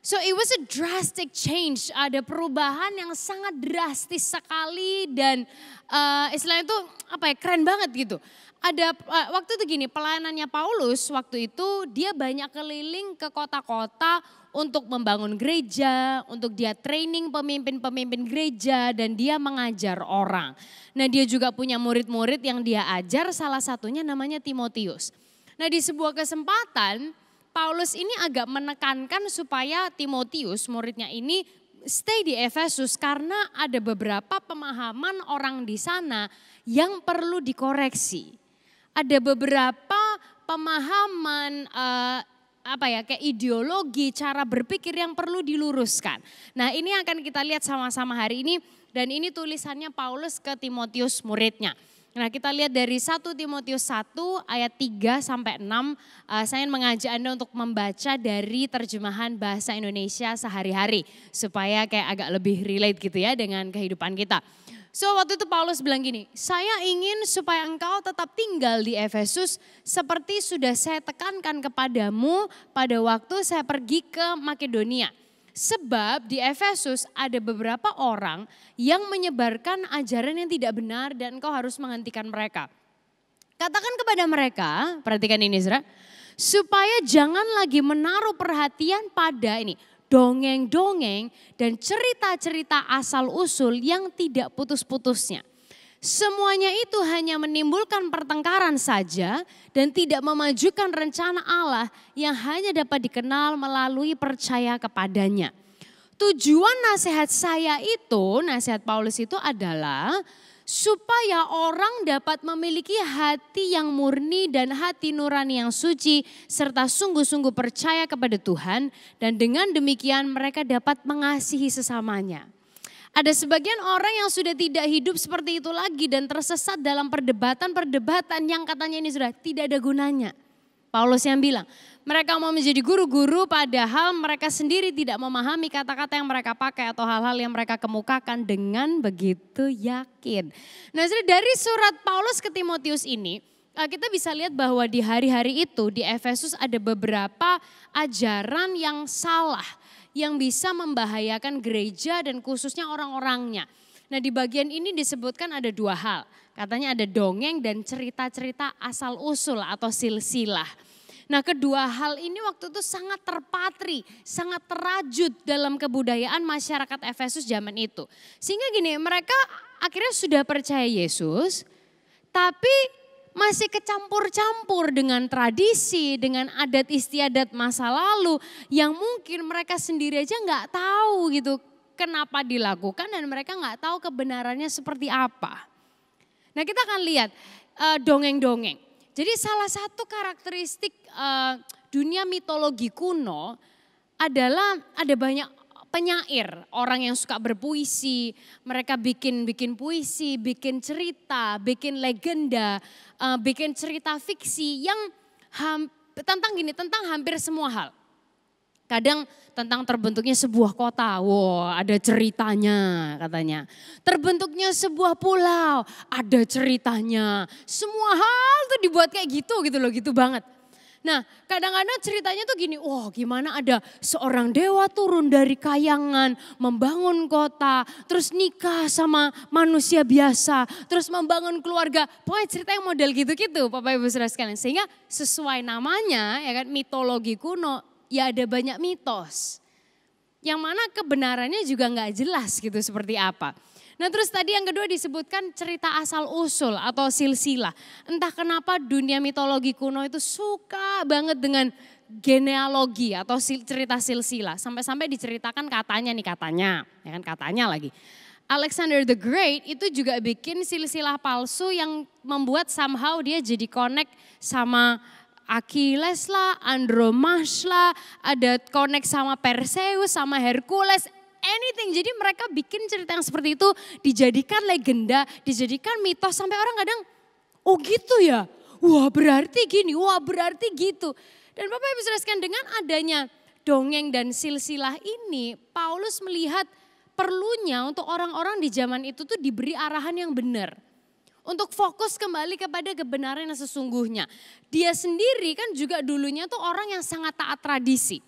so it was a drastic change. Ada perubahan yang sangat drastis sekali dan istilahnya itu keren banget gitu. Ada waktu itu gini, pelayanannya Paulus waktu itu dia banyak keliling ke kota-kota untuk membangun gereja, untuk dia training pemimpin-pemimpin gereja dan dia mengajar orang. Nah dia juga punya murid-murid yang dia ajar, salah satunya namanya Timotius. Nah di sebuah kesempatan Paulus ini agak menekankan supaya Timotius muridnya ini stay di Efesus karena ada beberapa pemahaman orang di sana yang perlu dikoreksi. Ada beberapa pemahaman kayak ideologi, cara berpikir yang perlu diluruskan. Nah ini akan kita lihat sama-sama hari ini dan ini tulisannya Paulus ke Timotius muridnya. Nah kita lihat dari 1 Timotius 1 ayat 3 sampai 6. Saya mengajak Anda untuk membaca dari terjemahan bahasa Indonesia sehari-hari. Supaya kayak agak lebih relate gitu ya dengan kehidupan kita. So waktu itu Paulus bilang gini, saya ingin supaya engkau tetap tinggal di Efesus seperti sudah saya tekankan kepadamu pada waktu saya pergi ke Makedonia. Sebab di Efesus ada beberapa orang yang menyebarkan ajaran yang tidak benar dan engkau harus menghentikan mereka. Katakan kepada mereka, perhatikan ini saudara, supaya jangan lagi menaruh perhatian pada ini. Dongeng-dongeng dan cerita-cerita asal-usul yang tidak putus-putusnya. Semuanya itu hanya menimbulkan pertengkaran saja dan tidak memajukan rencana Allah yang hanya dapat dikenal melalui percaya kepadanya. Tujuan nasihat saya itu, nasihat Paulus itu adalah supaya orang dapat memiliki hati yang murni dan hati nurani yang suci serta sungguh-sungguh percaya kepada Tuhan dan dengan demikian mereka dapat mengasihi sesamanya. Ada sebagian orang yang sudah tidak hidup seperti itu lagi dan tersesat dalam perdebatan-perdebatan yang katanya ini sudah tidak ada gunanya. Paulus yang bilang, mereka mau menjadi guru-guru padahal mereka sendiri tidak memahami kata-kata yang mereka pakai atau hal-hal yang mereka kemukakan dengan begitu yakin. Nah dari surat Paulus ke Timotius ini, kita bisa lihat bahwa di hari-hari itu di Efesus ada beberapa ajaran yang salah yang bisa membahayakan gereja dan khususnya orang-orangnya. Nah di bagian ini disebutkan ada dua hal. Katanya ada dongeng dan cerita-cerita asal-usul atau silsilah. Nah kedua hal ini waktu itu sangat terpatri, sangat terajut dalam kebudayaan masyarakat Efesus zaman itu. Sehingga gini, mereka akhirnya sudah percaya Yesus, tapi masih kecampur-campur dengan tradisi, dengan adat istiadat masa lalu yang mungkin mereka sendiri aja nggak tahu gitu kenapa dilakukan dan mereka nggak tahu kebenarannya seperti apa. Nah kita akan lihat dongeng-dongeng. Jadi salah satu karakteristik dunia mitologi kuno adalah ada banyak penyair, orang yang suka berpuisi, mereka bikin puisi, bikin cerita, bikin legenda, bikin cerita fiksi yang tentang hampir semua hal. Kadang tentang terbentuknya sebuah kota, ada ceritanya katanya. Terbentuknya sebuah pulau, ada ceritanya. Semua hal tuh dibuat kayak gitu loh, gitu banget. Nah, kadang-kadang ceritanya tuh gini, gimana ada seorang dewa turun dari kayangan, membangun kota, terus nikah sama manusia biasa, terus membangun keluarga. Pokoknya cerita yang model gitu-gitu Bapak Ibu Saudara sekalian. Sehingga sesuai namanya, ya kan, mitologi kuno, ya ada banyak mitos. Yang mana kebenarannya juga nggak jelas gitu seperti apa. Nah terus tadi yang kedua disebutkan cerita asal usul atau silsilah. Entah kenapa dunia mitologi kuno itu suka banget dengan genealogi atau cerita silsilah. Sampai-sampai diceritakan katanya, ya kan, katanya lagi. Alexander the Great itu juga bikin silsilah palsu yang membuat somehow dia jadi connect sama Achilles lah, Andromache lah, ada connect sama Perseus, sama Hercules, anything. Jadi mereka bikin cerita yang seperti itu dijadikan legenda, dijadikan mitos sampai orang kadang, oh gitu ya, wah berarti gini, wah berarti gitu. Dan Bapak Ibu Saudara sekalian, dengan adanya dongeng dan silsilah ini, Paulus melihat perlunya untuk orang-orang di zaman itu tuh diberi arahan yang benar. Untuk fokus kembali kepada kebenaran yang sesungguhnya. Dia sendiri kan juga dulunya tuh orang yang sangat taat tradisi.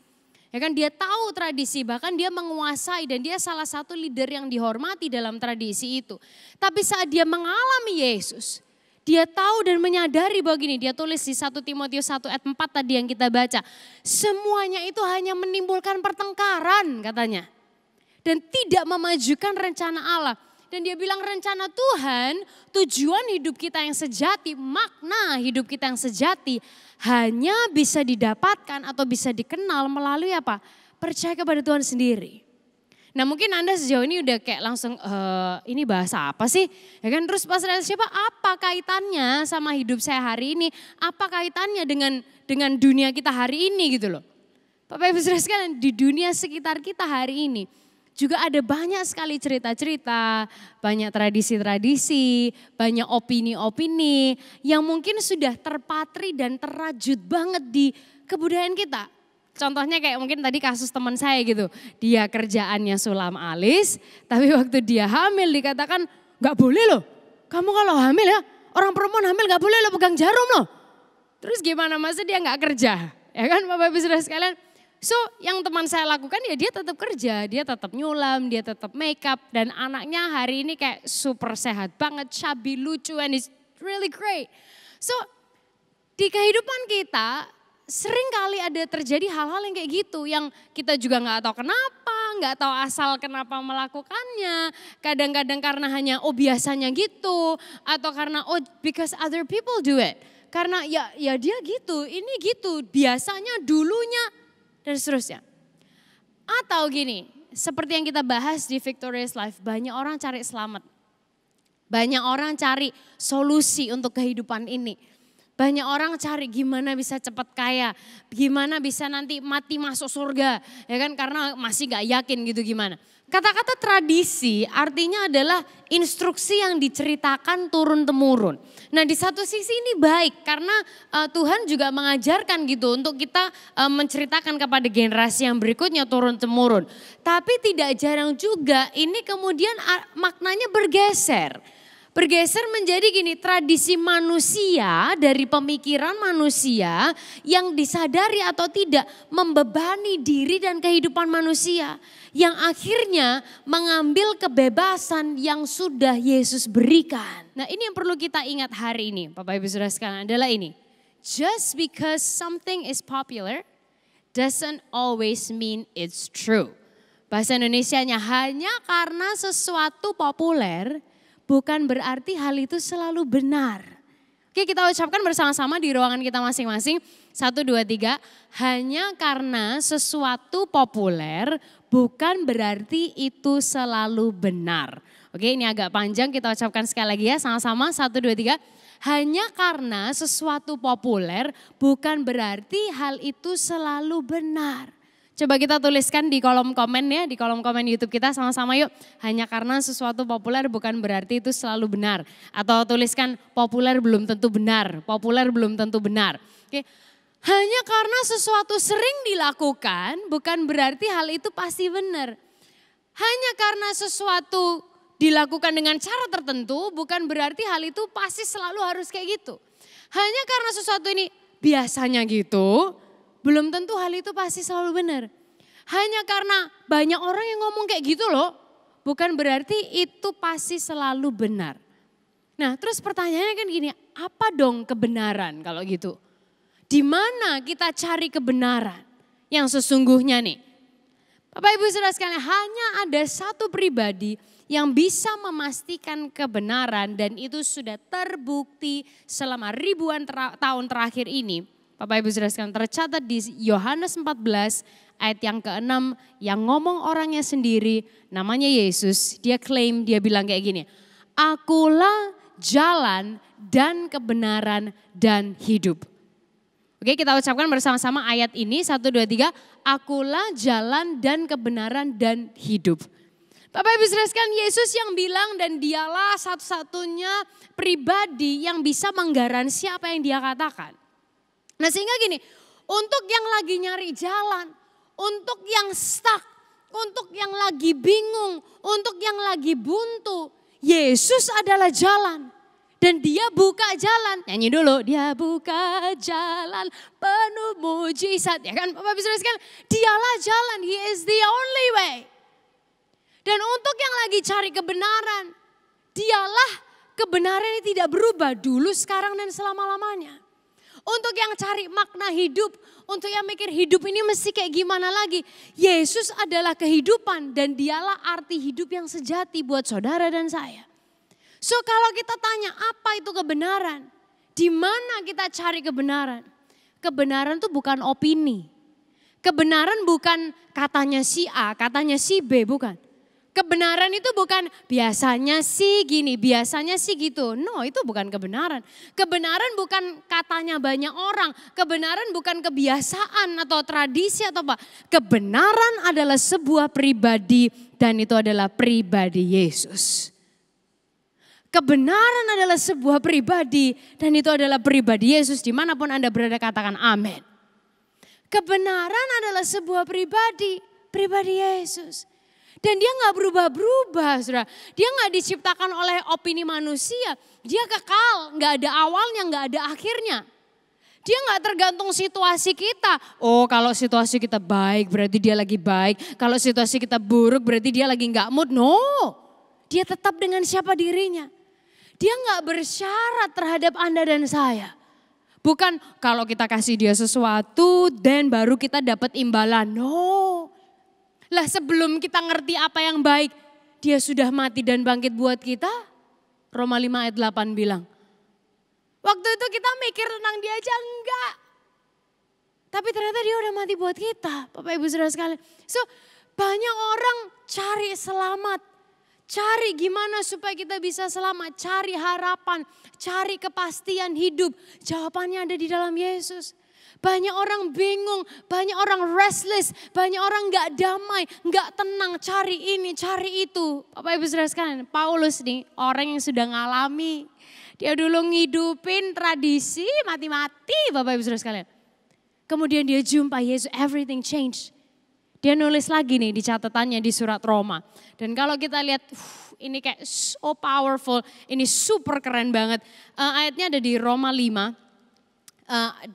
Ya kan, dia tahu tradisi, bahkan dia menguasai dan dia salah satu leader yang dihormati dalam tradisi itu. Tapi saat dia mengalami Yesus, dia tahu dan menyadari bahwa gini, dia tulis di 1 Timotius 1 ayat 4 tadi yang kita baca. Semuanya itu hanya menimbulkan pertengkaran katanya. Dan tidak memajukan rencana Allah. Dan dia bilang rencana Tuhan, tujuan hidup kita yang sejati, makna hidup kita yang sejati hanya bisa didapatkan atau bisa dikenal melalui apa? Percaya kepada Tuhan sendiri. Nah mungkin Anda sejauh ini udah kayak langsung, ini bahasa apa sih? Ya kan, terus pas ada siapa, apa kaitannya sama hidup saya hari ini? Apa kaitannya dengan dunia kita hari ini gitu loh. Bapak Ibu Saudara sekalian, di dunia sekitar kita hari ini juga ada banyak sekali cerita-cerita, banyak tradisi-tradisi, banyak opini-opini yang mungkin sudah terpatri dan terajut banget di kebudayaan kita. Contohnya kayak mungkin tadi kasus teman saya gitu, dia kerjaannya sulam alis, tapi waktu dia hamil dikatakan gak boleh loh. Kamu kalau hamil ya, orang perempuan hamil gak boleh loh pegang jarum loh. Terus gimana masa dia gak kerja? Ya kan Bapak Ibu Saudara sekalian. So yang teman saya lakukan ya dia tetap kerja, dia tetap nyulam, dia tetap make up. Dan anaknya hari ini kayak super sehat banget, chubby, lucu, and it's really great. So di kehidupan kita sering kali ada terjadi hal-hal yang kayak gitu. Yang kita juga gak tahu kenapa, gak tahu asal kenapa melakukannya. Kadang-kadang karena hanya biasanya gitu. Atau karena because other people do it. Karena ya dia gitu, ini gitu, biasanya dulunya. Dan seterusnya. Atau gini, seperti yang kita bahas di Victorious Life, banyak orang cari selamat. Banyak orang cari solusi untuk kehidupan ini. Banyak orang cari gimana bisa cepat kaya, gimana bisa nanti mati masuk surga, ya kan, karena masih gak yakin gitu gimana. Kata-kata tradisi artinya adalah instruksi yang diceritakan turun-temurun. Nah di satu sisi ini baik karena Tuhan juga mengajarkan gitu untuk kita menceritakan kepada generasi yang berikutnya turun-temurun. Tapi tidak jarang juga ini kemudian maknanya bergeser. Bergeser menjadi gini, tradisi manusia dari pemikiran manusia yang disadari atau tidak membebani diri dan kehidupan manusia. Yang akhirnya mengambil kebebasan yang sudah Yesus berikan. Nah ini yang perlu kita ingat hari ini Bapak Ibu Saudara sekalian adalah ini. Just because something is popular doesn't always mean it's true. Bahasa Indonesianya hanya karena sesuatu populer bukan berarti hal itu selalu benar. Oke kita ucapkan bersama-sama di ruangan kita masing-masing. 1, 2, 3. Hanya karena sesuatu populer bukan berarti itu selalu benar. Oke, ini agak panjang, kita ucapkan sekali lagi ya, sama-sama, 1, 2, 3. Hanya karena sesuatu populer bukan berarti hal itu selalu benar. Coba kita tuliskan di kolom komen ya, di kolom komen YouTube kita sama-sama yuk. Hanya karena sesuatu populer bukan berarti itu selalu benar. Atau tuliskan populer belum tentu benar, populer belum tentu benar. Oke. Hanya karena sesuatu sering dilakukan bukan berarti hal itu pasti benar. Hanya karena sesuatu dilakukan dengan cara tertentu bukan berarti hal itu pasti selalu harus kayak gitu. Hanya karena sesuatu ini biasanya gitu, belum tentu hal itu pasti selalu benar. Hanya karena banyak orang yang ngomong kayak gitu loh, bukan berarti itu pasti selalu benar. Nah terus pertanyaannya kan gini, apa dong kebenaran kalau gitu? Di mana kita cari kebenaran yang sesungguhnya nih? Bapak Ibu Saudara sekalian, hanya ada satu pribadi yang bisa memastikan kebenaran dan itu sudah terbukti selama ribuan tahun terakhir ini. Bapak Ibu Saudara sekalian, tercatat di Yohanes 14 ayat yang ke-6 yang ngomong orangnya sendiri, namanya Yesus. Dia klaim, dia bilang kayak gini, akulah jalan dan kebenaran dan hidup. Oke, kita ucapkan bersama-sama ayat ini, 1, 2, 3. Akulah jalan dan kebenaran dan hidup. Bapak Ibu Saudara sekalian, Yesus yang bilang dan dialah satu-satunya pribadi yang bisa menggaransi apa yang dia katakan. Nah sehingga gini, untuk yang lagi nyari jalan, untuk yang stuck, untuk yang lagi bingung, untuk yang lagi buntu, Yesus adalah jalan. Dan dia buka jalan, nyanyi dulu, dia buka jalan penuh mujizat. Ya kan Bapak Ibu Saudara sekalian, dialah jalan, he is the only way. Dan untuk yang lagi cari kebenaran, dialah kebenaran yang tidak berubah dulu, sekarang dan selama-lamanya. Untuk yang cari makna hidup, untuk yang mikir hidup ini mesti kayak gimana lagi. Yesus adalah kehidupan dan dialah arti hidup yang sejati buat saudara dan saya. So kalau kita tanya apa itu kebenaran, di mana kita cari kebenaran? Kebenaran itu bukan opini. Kebenaran bukan katanya si A, katanya si B, bukan. Kebenaran itu bukan biasanya sih gini, biasanya sih gitu. No, itu bukan kebenaran. Kebenaran bukan katanya banyak orang. Kebenaran bukan kebiasaan atau tradisi atau apa. Kebenaran adalah sebuah pribadi dan itu adalah pribadi Yesus. Kebenaran adalah sebuah pribadi dan itu adalah pribadi Yesus. Dimanapun Anda berada katakan amin. Kebenaran adalah sebuah pribadi, pribadi Yesus. Dan dia gak berubah-berubah, saudara. Dia gak diciptakan oleh opini manusia. Dia kekal, gak ada awalnya, gak ada akhirnya. Dia gak tergantung situasi kita. Oh kalau situasi kita baik berarti dia lagi baik. Kalau situasi kita buruk berarti dia lagi gak mood. No, dia tetap dengan siapa dirinya. Dia gak bersyarat terhadap Anda dan saya. Bukan kalau kita kasih dia sesuatu dan baru kita dapat imbalan. No. Lah sebelum kita ngerti apa yang baik, dia sudah mati dan bangkit buat kita. Roma 5 ayat 8 bilang. Waktu itu kita mikir tentang dia aja enggak. Tapi ternyata dia udah mati buat kita, Bapak Ibu Saudara sekalian. So banyak orang cari selamat. Cari gimana supaya kita bisa selamat, cari harapan, cari kepastian hidup. Jawabannya ada di dalam Yesus. Banyak orang bingung, banyak orang restless, banyak orang gak damai, gak tenang, cari ini, cari itu. Bapak Ibu Saudara sekalian, Paulus nih orang yang sudah ngalami. Dia dulu ngidupin tradisi mati-mati Bapak Ibu Saudara sekalian. Kemudian dia jumpa Yesus, everything changed. Dia nulis lagi nih di catatannya di surat Roma. Dan kalau kita lihat ini kayak so powerful, ini super keren banget. Ayatnya ada di Roma 5.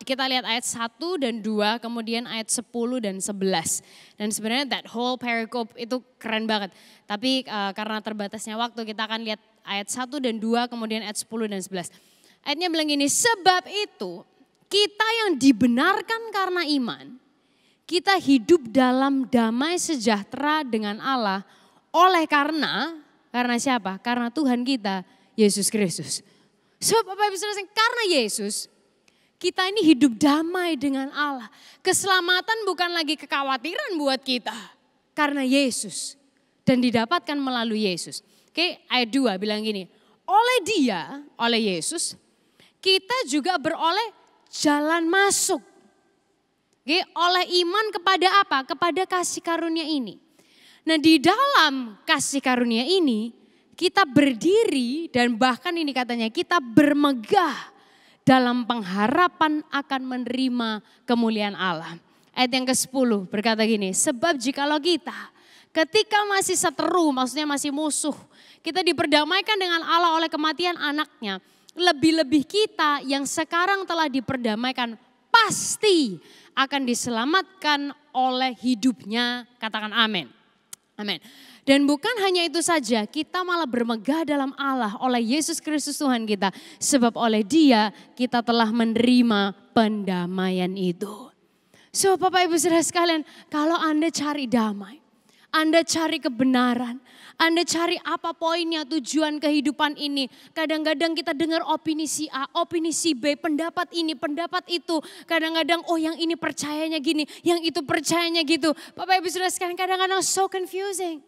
Kita lihat ayat 1 dan 2, kemudian ayat 10 dan 11. Dan sebenarnya that whole pericope itu keren banget. Tapi karena terbatasnya waktu kita akan lihat ayat 1 dan 2, kemudian ayat 10 dan 11. Ayatnya bilang gini, sebab itu kita yang dibenarkan karena iman, kita hidup dalam damai sejahtera dengan Allah oleh karena siapa? Karena Tuhan kita, Yesus Kristus. So Bapak Ibu Saudara, karena Yesus, kita ini hidup damai dengan Allah. Keselamatan bukan lagi kekhawatiran buat kita. Karena Yesus. Dan didapatkan melalui Yesus. Oke, ayat 2 bilang gini, oleh dia, oleh Yesus, kita juga beroleh jalan masuk. Oke, oleh iman kepada apa? Kepada kasih karunia ini. Nah di dalam kasih karunia ini kita berdiri dan bahkan ini katanya kita bermegah dalam pengharapan akan menerima kemuliaan Allah. Ayat yang ke-10 berkata gini, sebab jikalau kita ketika masih seteru, maksudnya masih musuh, kita diperdamaikan dengan Allah oleh kematian anaknya. Lebih-lebih kita yang sekarang telah diperdamaikan pasti akan diselamatkan oleh hidupnya. Katakan amin. Amin. Dan bukan hanya itu saja, kita malah bermegah dalam Allah oleh Yesus Kristus Tuhan kita. Sebab oleh Dia kita telah menerima pendamaian itu. So Bapak Ibu Saudara sekalian, kalau Anda cari damai, Anda cari kebenaran, Anda cari apa poinnya, tujuan kehidupan ini. Kadang-kadang kita dengar opini si A, opini si B, pendapat ini, pendapat itu. Kadang-kadang oh yang ini percayanya gini, yang itu percayanya gitu. Bapak Ibu Saudara sekalian kadang-kadang so confusing.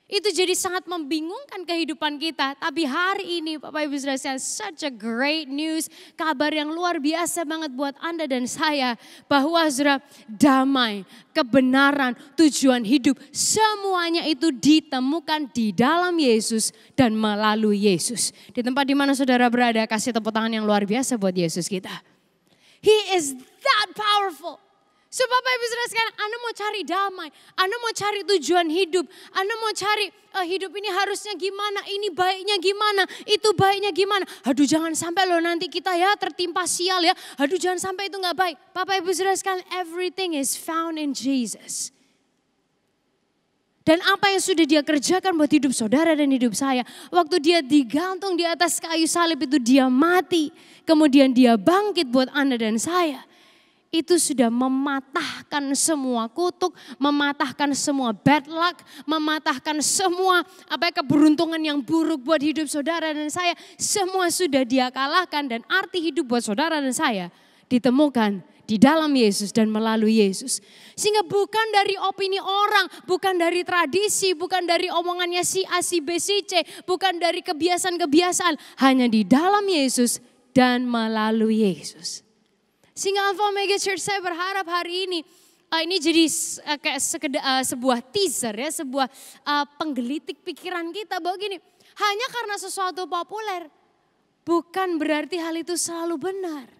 Itu jadi sangat membingungkan kehidupan kita. Tapi hari ini Bapak Ibu Saudara sekalian, such a great news. Kabar yang luar biasa banget buat Anda dan saya. Bahwa saudara damai, kebenaran, tujuan hidup. Semuanya itu ditemukan di dalam Yesus dan melalui Yesus. Di tempat di mana saudara berada, kasih tepuk tangan yang luar biasa buat Yesus kita. He is that powerful. So Bapak Ibu Saudara sekalian, Anda mau cari damai, Anda mau cari tujuan hidup, Anda mau cari hidup ini harusnya gimana, ini baiknya gimana, itu baiknya gimana. Aduh jangan sampai loh nanti kita ya tertimpa sial ya, aduh jangan sampai itu gak baik. Bapak Ibu Saudara sekalian, everything is found in Jesus. Dan apa yang sudah dia kerjakan buat hidup saudara dan hidup saya. Waktu dia digantung di atas kayu salib itu dia mati, kemudian dia bangkit buat Anda dan saya. Itu sudah mematahkan semua kutuk, mematahkan semua bad luck, mematahkan semua keberuntungan yang buruk buat hidup saudara dan saya. Semua sudah dia kalahkan dan arti hidup buat saudara dan saya ditemukan di dalam Yesus dan melalui Yesus. Sehingga bukan dari opini orang, bukan dari tradisi, bukan dari omongannya si A, si B, si C, bukan dari kebiasaan-kebiasaan. Hanya di dalam Yesus dan melalui Yesus. Sehingga Alpha Omega Church saya berharap hari ini jadi kayak sebuah teaser ya, sebuah penggelitik pikiran kita bahwa gini, hanya karena sesuatu populer bukan berarti hal itu selalu benar.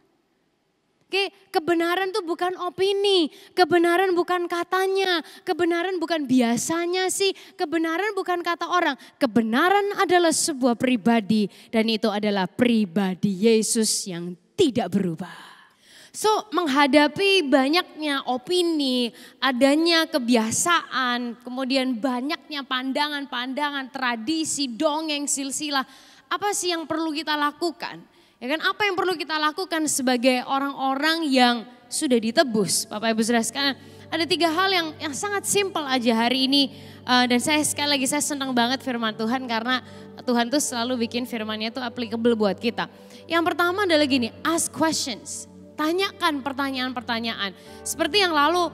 Oke, kebenaran itu bukan opini, kebenaran bukan katanya, kebenaran bukan biasanya sih, kebenaran bukan kata orang. Kebenaran adalah sebuah pribadi dan itu adalah pribadi Yesus yang tidak berubah. So menghadapi banyaknya opini, adanya kebiasaan, kemudian banyaknya pandangan-pandangan, tradisi, dongeng, silsilah. Apa sih yang perlu kita lakukan? Ya kan, apa yang perlu kita lakukan sebagai orang-orang yang sudah ditebus? Bapak Ibu Saudara sekalian, ada 3 hal yang sangat simpel aja hari ini. Dan saya sekali lagi saya senang banget firman Tuhan karena Tuhan tuh selalu bikin firmannya tuh applicable buat kita. Yang pertama adalah gini, ask questions. Tanyakan pertanyaan-pertanyaan. Seperti yang lalu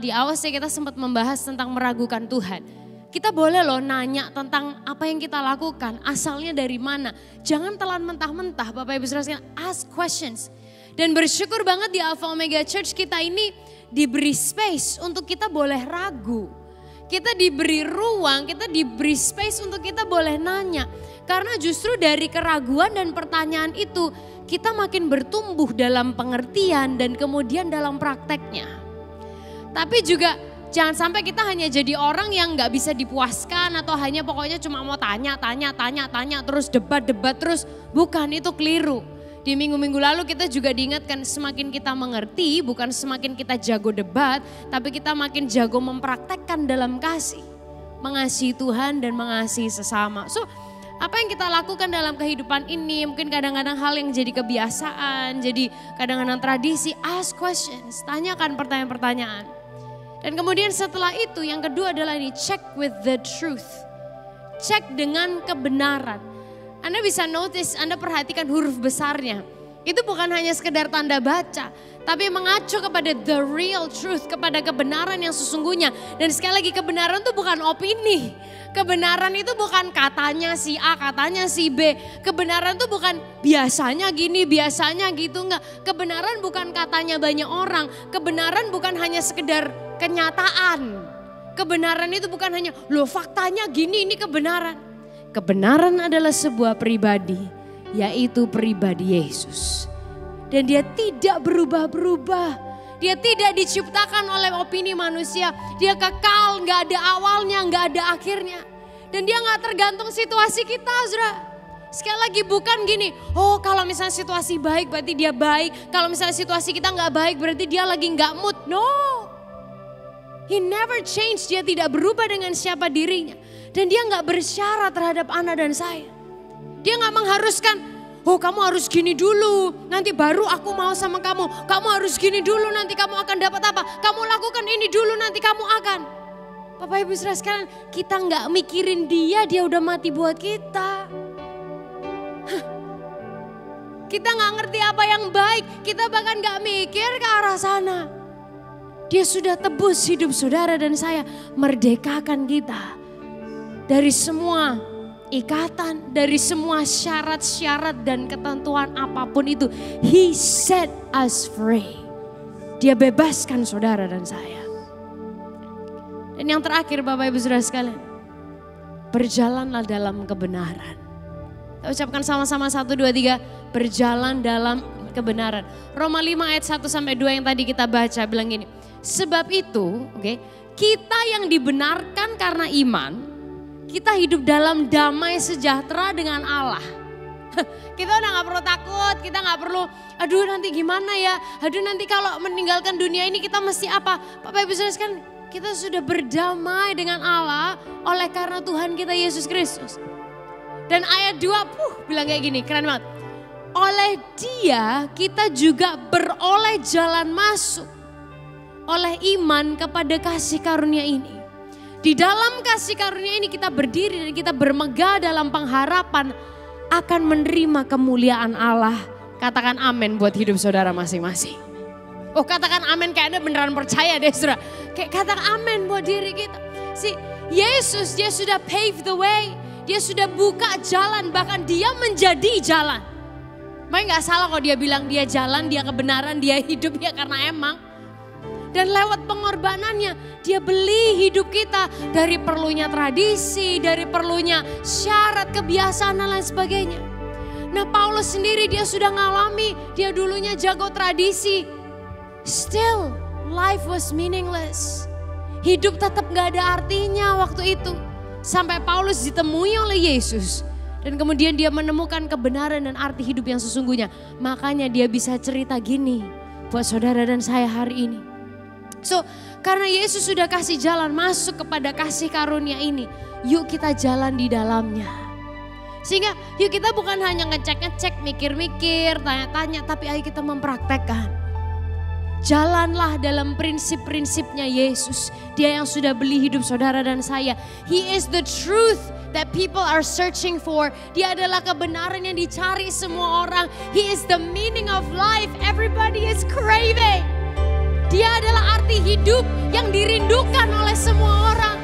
di awal kita sempat membahas tentang meragukan Tuhan. Kita boleh loh nanya tentang apa yang kita lakukan, asalnya dari mana. Jangan telan mentah-mentah Bapak Ibu Saudara sekalian, ask questions. Dan bersyukur banget di Alpha Omega Church kita ini diberi space untuk kita boleh ragu. Kita diberi ruang, kita diberi space untuk kita boleh nanya. Karena justru dari keraguan dan pertanyaan itu kita makin bertumbuh dalam pengertian dan kemudian dalam prakteknya. Tapi juga jangan sampai kita hanya jadi orang yang gak bisa dipuaskan atau hanya pokoknya cuma mau tanya terus debat terus. Bukan, itu keliru. Di minggu-minggu lalu kita juga diingatkan semakin kita mengerti bukan semakin kita jago debat, tapi kita makin jago mempraktekkan dalam kasih. Mengasihi Tuhan dan mengasihi sesama. So apa yang kita lakukan dalam kehidupan ini mungkin kadang-kadang hal yang jadi kebiasaan, jadi kadang-kadang tradisi, ask questions, tanyakan pertanyaan-pertanyaan. Dan kemudian setelah itu yang kedua adalah ini, check with the truth. Cek dengan kebenaran. Anda bisa notice, Anda perhatikan huruf besarnya. Itu bukan hanya sekedar tanda baca, tapi mengacu kepada the real truth, kepada kebenaran yang sesungguhnya. Dan sekali lagi, kebenaran itu bukan opini. Kebenaran itu bukan katanya si A, katanya si B. Kebenaran itu bukan biasanya gini, biasanya gitu, enggak. Kebenaran bukan katanya banyak orang. Kebenaran bukan hanya sekedar kenyataan. Kebenaran itu bukan hanya, loh faktanya gini, ini kebenaran. Kebenaran adalah sebuah pribadi, yaitu pribadi Yesus. Dan dia tidak berubah-berubah. Dia tidak diciptakan oleh opini manusia. Dia kekal, gak ada awalnya, gak ada akhirnya. Dan dia gak tergantung situasi kita, saudara. Sekali lagi bukan gini, oh kalau misalnya situasi baik berarti dia baik. Kalau misalnya situasi kita gak baik berarti dia lagi gak mood. No. He never changed, dia tidak berubah dengan siapa dirinya. Dan dia gak bersyarat terhadap Anda dan saya. Dia gak mengharuskan, oh kamu harus gini dulu, nanti baru aku mau sama kamu. Kamu harus gini dulu, nanti kamu akan dapat apa. Kamu lakukan ini dulu, nanti kamu akan. Bapak Ibu saudara sekalian, kita gak mikirin dia udah mati buat kita. Kita gak ngerti apa yang baik, kita bahkan gak mikir ke arah sana. Dia sudah tebus hidup saudara dan saya, merdekakan kita dari semua ikatan, dari semua syarat-syarat dan ketentuan apapun itu. He set us free. Dia bebaskan saudara dan saya. Dan yang terakhir Bapak Ibu saudara sekalian, berjalanlah dalam kebenaran. Kita ucapkan sama-sama 1, 2, 3, berjalan dalam kebenaran. Roma 5 ayat 1-2 yang tadi kita baca bilang gini. Sebab itu, kita yang dibenarkan karena iman, kita hidup dalam damai sejahtera dengan Allah. Kita udah gak perlu takut, kita gak perlu, aduh nanti gimana ya, aduh nanti kalau meninggalkan dunia ini kita mesti apa. Bapak Ibu saudara sekalian, kita sudah berdamai dengan Allah oleh karena Tuhan kita Yesus Kristus. Dan ayat 2 bilang kayak gini, keren banget. Oleh Dia kita juga beroleh jalan masuk oleh iman kepada kasih karunia ini. Di dalam kasih karunia ini kita berdiri dan kita bermegah dalam pengharapan akan menerima kemuliaan Allah. Katakan amin buat hidup saudara masing-masing. Oh katakan amin kayak Anda beneran percaya deh saudara. Kayak katakan amin buat diri kita. Si Yesus dia sudah pave the way. Dia sudah buka jalan, bahkan dia menjadi jalan. Makanya gak salah kalau dia bilang dia jalan, dia kebenaran, dia hidup ya karena emang. Dan lewat pengorbanannya dia beli hidup kita dari perlunya tradisi, dari perlunya syarat, kebiasaan dan lain sebagainya. Nah Paulus sendiri dia sudah ngalami, dia dulunya jago tradisi. Still life was meaningless. Hidup tetap gak ada artinya waktu itu. Sampai Paulus ditemui oleh Yesus. Dan kemudian dia menemukan kebenaran dan arti hidup yang sesungguhnya. Makanya dia bisa cerita gini buat saudara dan saya hari ini. So, karena Yesus sudah kasih jalan masuk kepada kasih karunia ini, yuk kita jalan di dalamnya. Sehingga yuk kita bukan hanya ngecek-ngecek, mikir-mikir, tanya-tanya, tapi ayo kita mempraktekkan. Jalanlah dalam prinsip-prinsipnya Yesus. Dia yang sudah beli hidup saudara dan saya. He is the truth that people are searching for. Dia adalah kebenaran yang dicari semua orang. He is the meaning of life. Everybody is craving. Dia adalah arti hidup yang dirindukan oleh semua orang.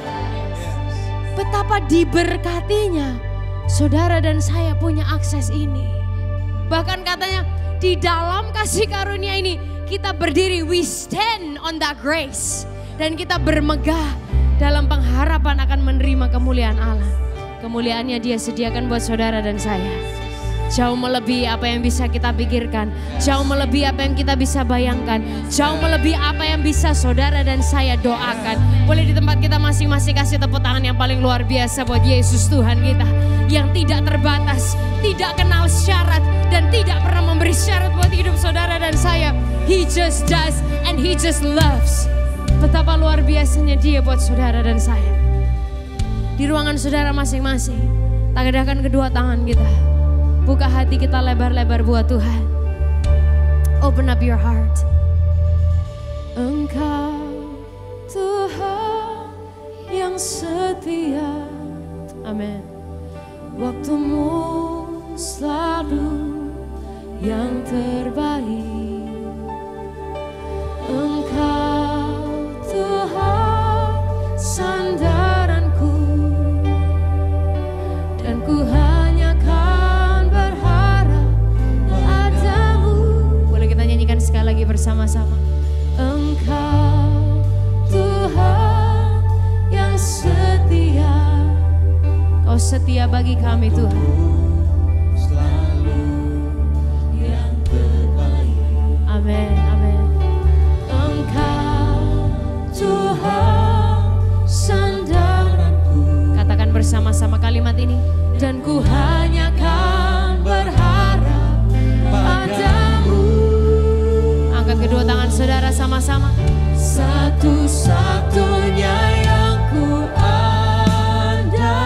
Betapa diberkatinya saudara dan saya punya akses ini. Bahkan katanya di dalam kasih karunia ini kita berdiri, we stand on that grace. Dan kita bermegah dalam pengharapan akan menerima kemuliaan Allah. Kemuliaannya dia sediakan buat saudara dan saya. Jauh melebihi apa yang bisa kita pikirkan. Jauh melebihi apa yang kita bisa bayangkan. Jauh melebihi apa yang bisa saudara dan saya doakan. Boleh di tempat kita masing-masing kasih tepuk tangan yang paling luar biasa buat Yesus Tuhan kita. Yang tidak terbatas, tidak kenal syarat, dan tidak pernah memberi syarat buat hidup saudara dan saya. He just does and he just loves. Betapa luar biasanya dia buat saudara dan saya. Di ruangan saudara masing-masing, tangadakan kedua tangan kita. Buka hati kita lebar-lebar buat Tuhan. Open up your heart. Engkau Tuhan yang setia. Amin. Waktumu selalu yang terbaik. Engkau Tuhan sandaranku, dan ku hanya kan berharap padamu. Boleh kita nyanyikan sekali lagi bersama-sama. Engkau Tuhan yang setia, Kau setia bagi kami Tuhan. Selalu yang terbaik. Amin, amin. Engkau Tuhan sandaranku. Katakan bersama-sama kalimat ini. Dan ku hanya kan berharap padamu. Angkat kedua tangan saudara sama-sama. Satu-satunya yang ku andalkan,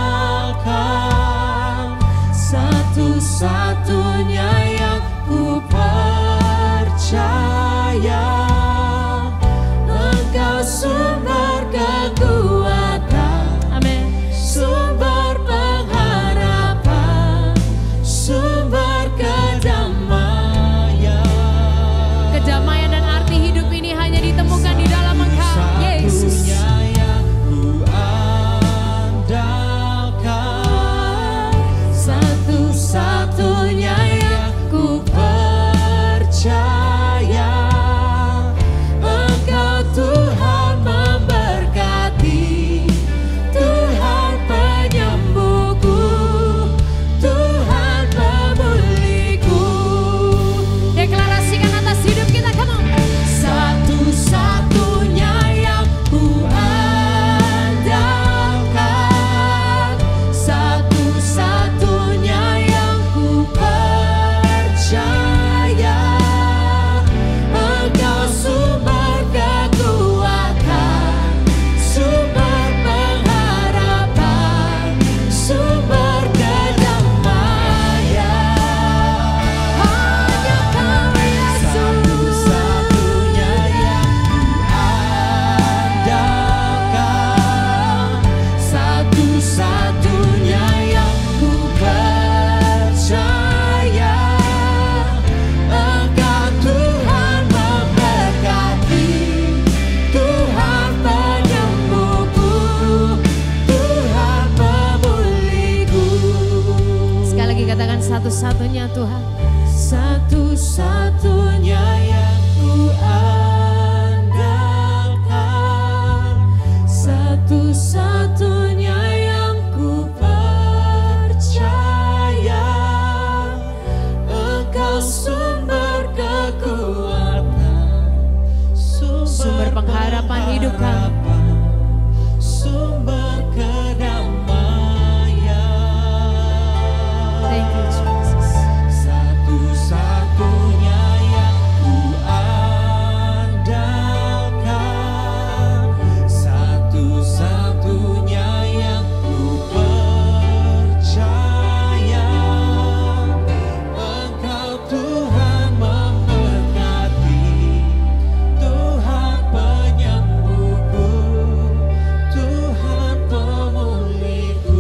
satu-satunya yang ku percaya. Engkau sumber kekuatan, amin. Sumber pengharapan, sumber kedamaian. Kedamaian dan arti hidup ini hanya ditemukan di dalam Engkau, Yesus. Yang ku andalkan, Satu-satunya yang ku percaya. Engkau Tuhan memberkati, Tuhan penyembuhku, Tuhan pemulihku. Deklarasikan atas hidup kita, come on. Satu-satunya yang ku andalkan, satu-satunya yang ku percaya. Engkau sumber kekuatan, sumber pengharapan, sumber kedamaian. Hanya Kau Yesus. satu-satunya yang ku andalkan, Satu-satunya yang ku percaya. Engkau Tuhan memberkati, Tuhan penyembuhku, Tuhan pemulihku. Sekali lagi katakan satu-satunya Tuhan. Satu-satunya yang ku andalkan, satu-satunya yang ku percaya. Engkau sumber kekuatan, sumber pengharapan hidup kami. sumber kedamaian. Thank you Jesus. Satu-satunya yang ku andalkan, satu-satunya yang ku percaya. Engkau Tuhan memberkati, Tuhan penyembuhku, Tuhan pemulihku.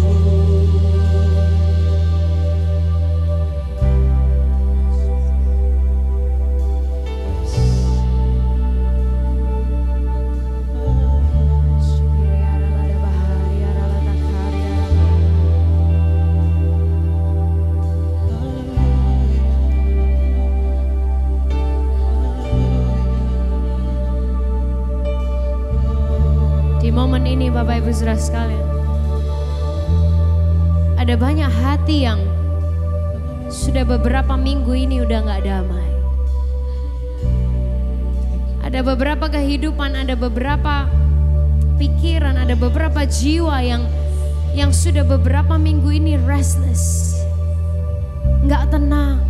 Di momen ini Bapak Ibu Saudara sekalian, ada banyak hati yang sudah beberapa minggu ini udah gak damai. Ada beberapa kehidupan, ada beberapa pikiran, ada beberapa jiwa yang sudah beberapa minggu ini restless, gak tenang,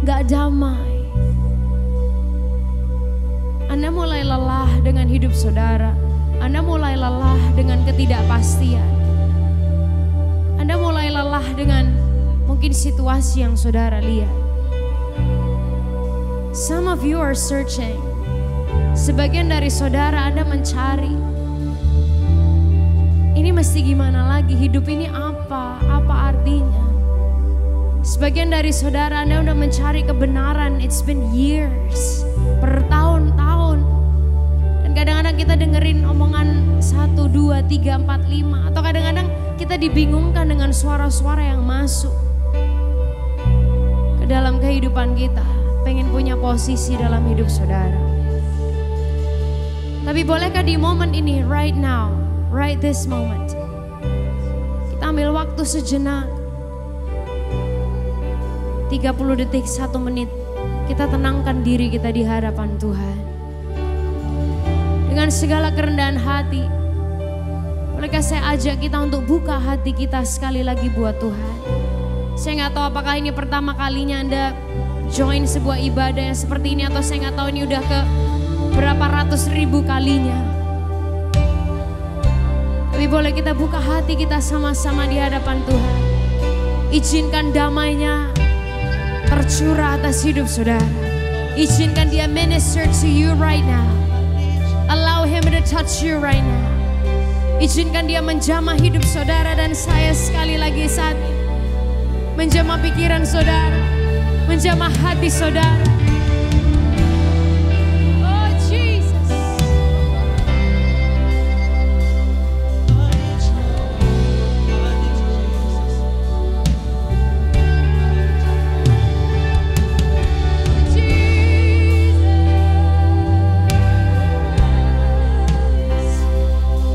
gak damai. Anda mulai lelah dengan hidup saudara. Anda mulai lelah dengan ketidakpastian. Anda mulai lelah dengan mungkin situasi yang saudara lihat. Some of you are searching. Sebagian dari saudara Anda mencari. Ini mesti gimana lagi? Hidup ini apa? Apa artinya? Sebagian dari saudara Anda udah mencari kebenaran, it's been years, bertahun-tahun. Dan kadang-kadang kita dengerin omongan 1, 2, 3, 4, 5. Atau kadang-kadang kita dibingungkan dengan suara-suara yang masuk ke dalam kehidupan kita. Pengen punya posisi dalam hidup saudara. Tapi bolehkah di momen ini, right now, right this moment, kita ambil waktu sejenak, 30 detik, 1 menit, kita tenangkan diri kita di hadapan Tuhan. Dengan segala kerendahan hati, bolehkah saya ajak kita untuk buka hati kita sekali lagi buat Tuhan. Saya nggak tahu apakah ini pertama kalinya Anda join sebuah ibadah yang seperti ini, atau saya nggak tahu ini udah ke berapa ratus ribu kalinya. Tapi boleh kita buka hati kita sama-sama di hadapan Tuhan. Izinkan damai-Nya tercurah atas hidup saudara. Izinkan Dia minister to you right now. Allow Him to touch you right now. Izinkan Dia menjamah hidup saudara dan saya sekali lagi saat ini. Menjamah pikiran saudara, menjamah hati saudara. Oh Jesus.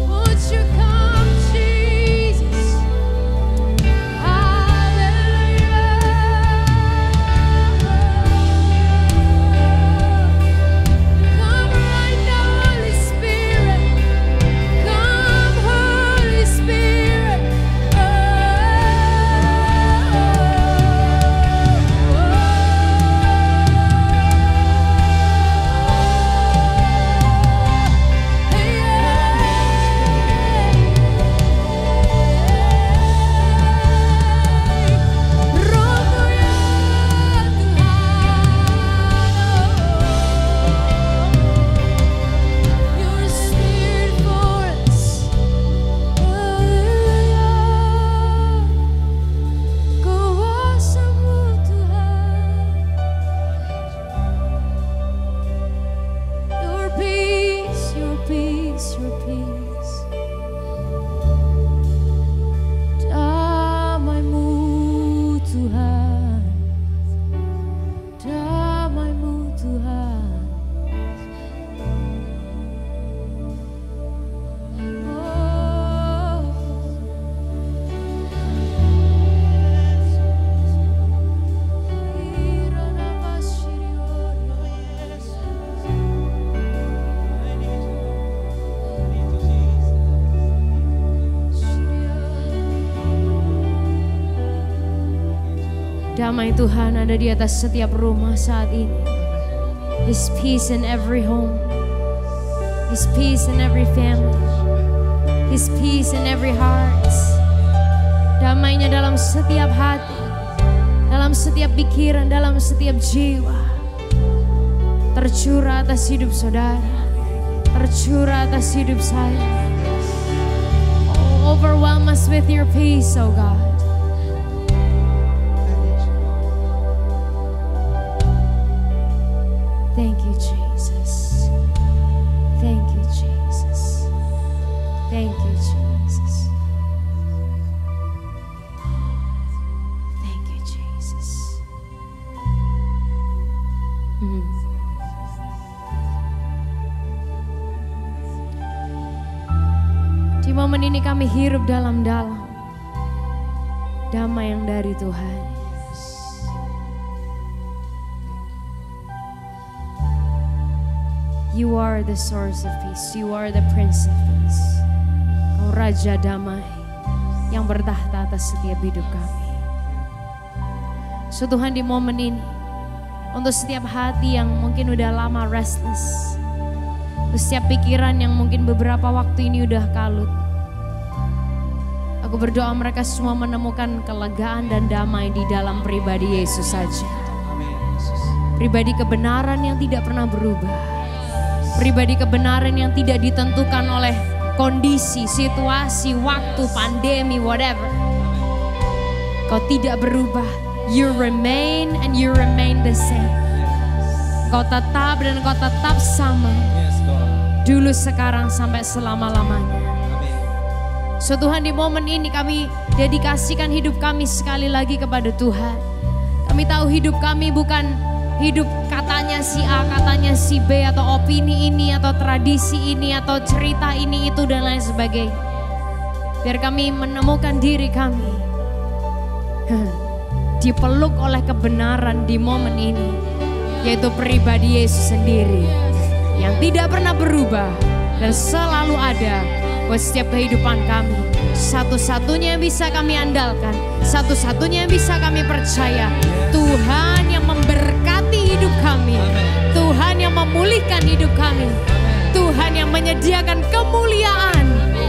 Would you come, Jesus? Come right now, Holy Spirit. Come, Holy Spirit. Your Spirit for us. Kuasamu Tuhan. Your peace, your peace, your peace. Damai-Mu Tuhan. Damai-Mu Tuhan. Damai Tuhan ada di atas setiap rumah saat ini. His peace in every home. His peace in every family. His peace in every heart. Damai-Nya dalam setiap hati, dalam setiap pikiran, dalam setiap jiwa. Tercurah atas hidup saudara, tercurah atas hidup saya. Oh, overwhelm us with your peace, oh God. Thank you, Jesus. Thank you, Jesus. Thank you, Jesus. Thank you, Jesus. Di momen ini kami hirup dalam-dalam damai yang dari Tuhan. You are the source of peace. You are the Prince of Peace. Kau Raja Damai yang bertahta atas setiap hidup kami. So Tuhan, di momen ini, untuk setiap hati yang mungkin udah lama restless, untuk setiap pikiran yang mungkin beberapa waktu ini udah kalut, aku berdoa mereka semua menemukan kelegaan dan damai di dalam pribadi Yesus saja. Pribadi kebenaran yang tidak pernah berubah. Pribadi kebenaran yang tidak ditentukan oleh kondisi, situasi, waktu, pandemi, whatever. Kau tidak berubah, You remain and you remain the same. Kau tetap dan kau tetap sama. Dulu, sekarang, sampai selama-lamanya. So Tuhan, di momen ini kami dedikasikan hidup kami sekali lagi kepada Tuhan. Kami tahu hidup kami bukan hidup katanya si A, katanya si B, atau opini ini, atau tradisi ini, atau cerita ini, itu, dan lain sebagainya. Biar kami menemukan diri kami dipeluk oleh kebenaran di momen ini, yaitu pribadi Yesus sendiri yang tidak pernah berubah dan selalu ada buat setiap kehidupan kami. Satu-satunya yang bisa kami andalkan, satu-satunya yang bisa kami percaya, Tuhan yang memberkati hidup kami, Tuhan yang memulihkan hidup kami, Tuhan yang menyediakan kemuliaan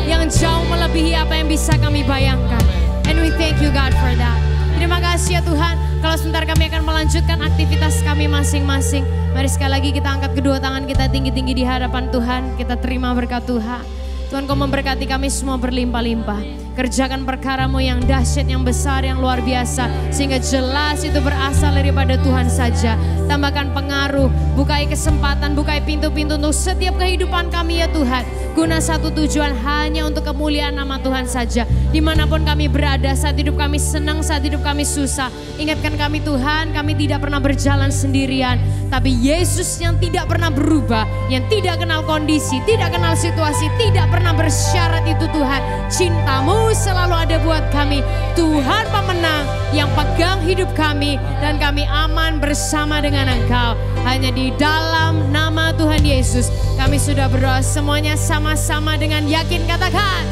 yang jauh melebihi apa yang bisa kami bayangkan. And we thank you God for that. Terima kasih ya Tuhan. Kalau sebentar kami akan melanjutkan aktivitas kami masing-masing. Mari sekali lagi kita angkat kedua tangan kita tinggi-tinggi di hadapan Tuhan. Kita terima berkat Tuhan. Tuhan, Kau memberkati kami semua berlimpah-limpah. Kerjakan perkara-Mu yang dahsyat, yang besar, yang luar biasa. Sehingga jelas itu berasal daripada Tuhan saja. Tambahkan pengaruh, bukai kesempatan, bukai pintu-pintu untuk setiap kehidupan kami ya Tuhan. Guna satu tujuan, hanya untuk kemuliaan nama Tuhan saja. Dimanapun kami berada, saat hidup kami senang, saat hidup kami susah. Ingatkan kami Tuhan, kami tidak pernah berjalan sendirian. Tapi Yesus yang tidak pernah berubah, yang tidak kenal kondisi, tidak kenal situasi, tidak pernah bersyarat itu Tuhan. Cinta-Mu selalu ada buat kami. Tuhan pemenang yang pegang hidup kami, dan kami aman bersama dengan Engkau. Hanya di dalam nama Tuhan Yesus kami sudah berdoa semuanya sama-sama dengan yakin, katakan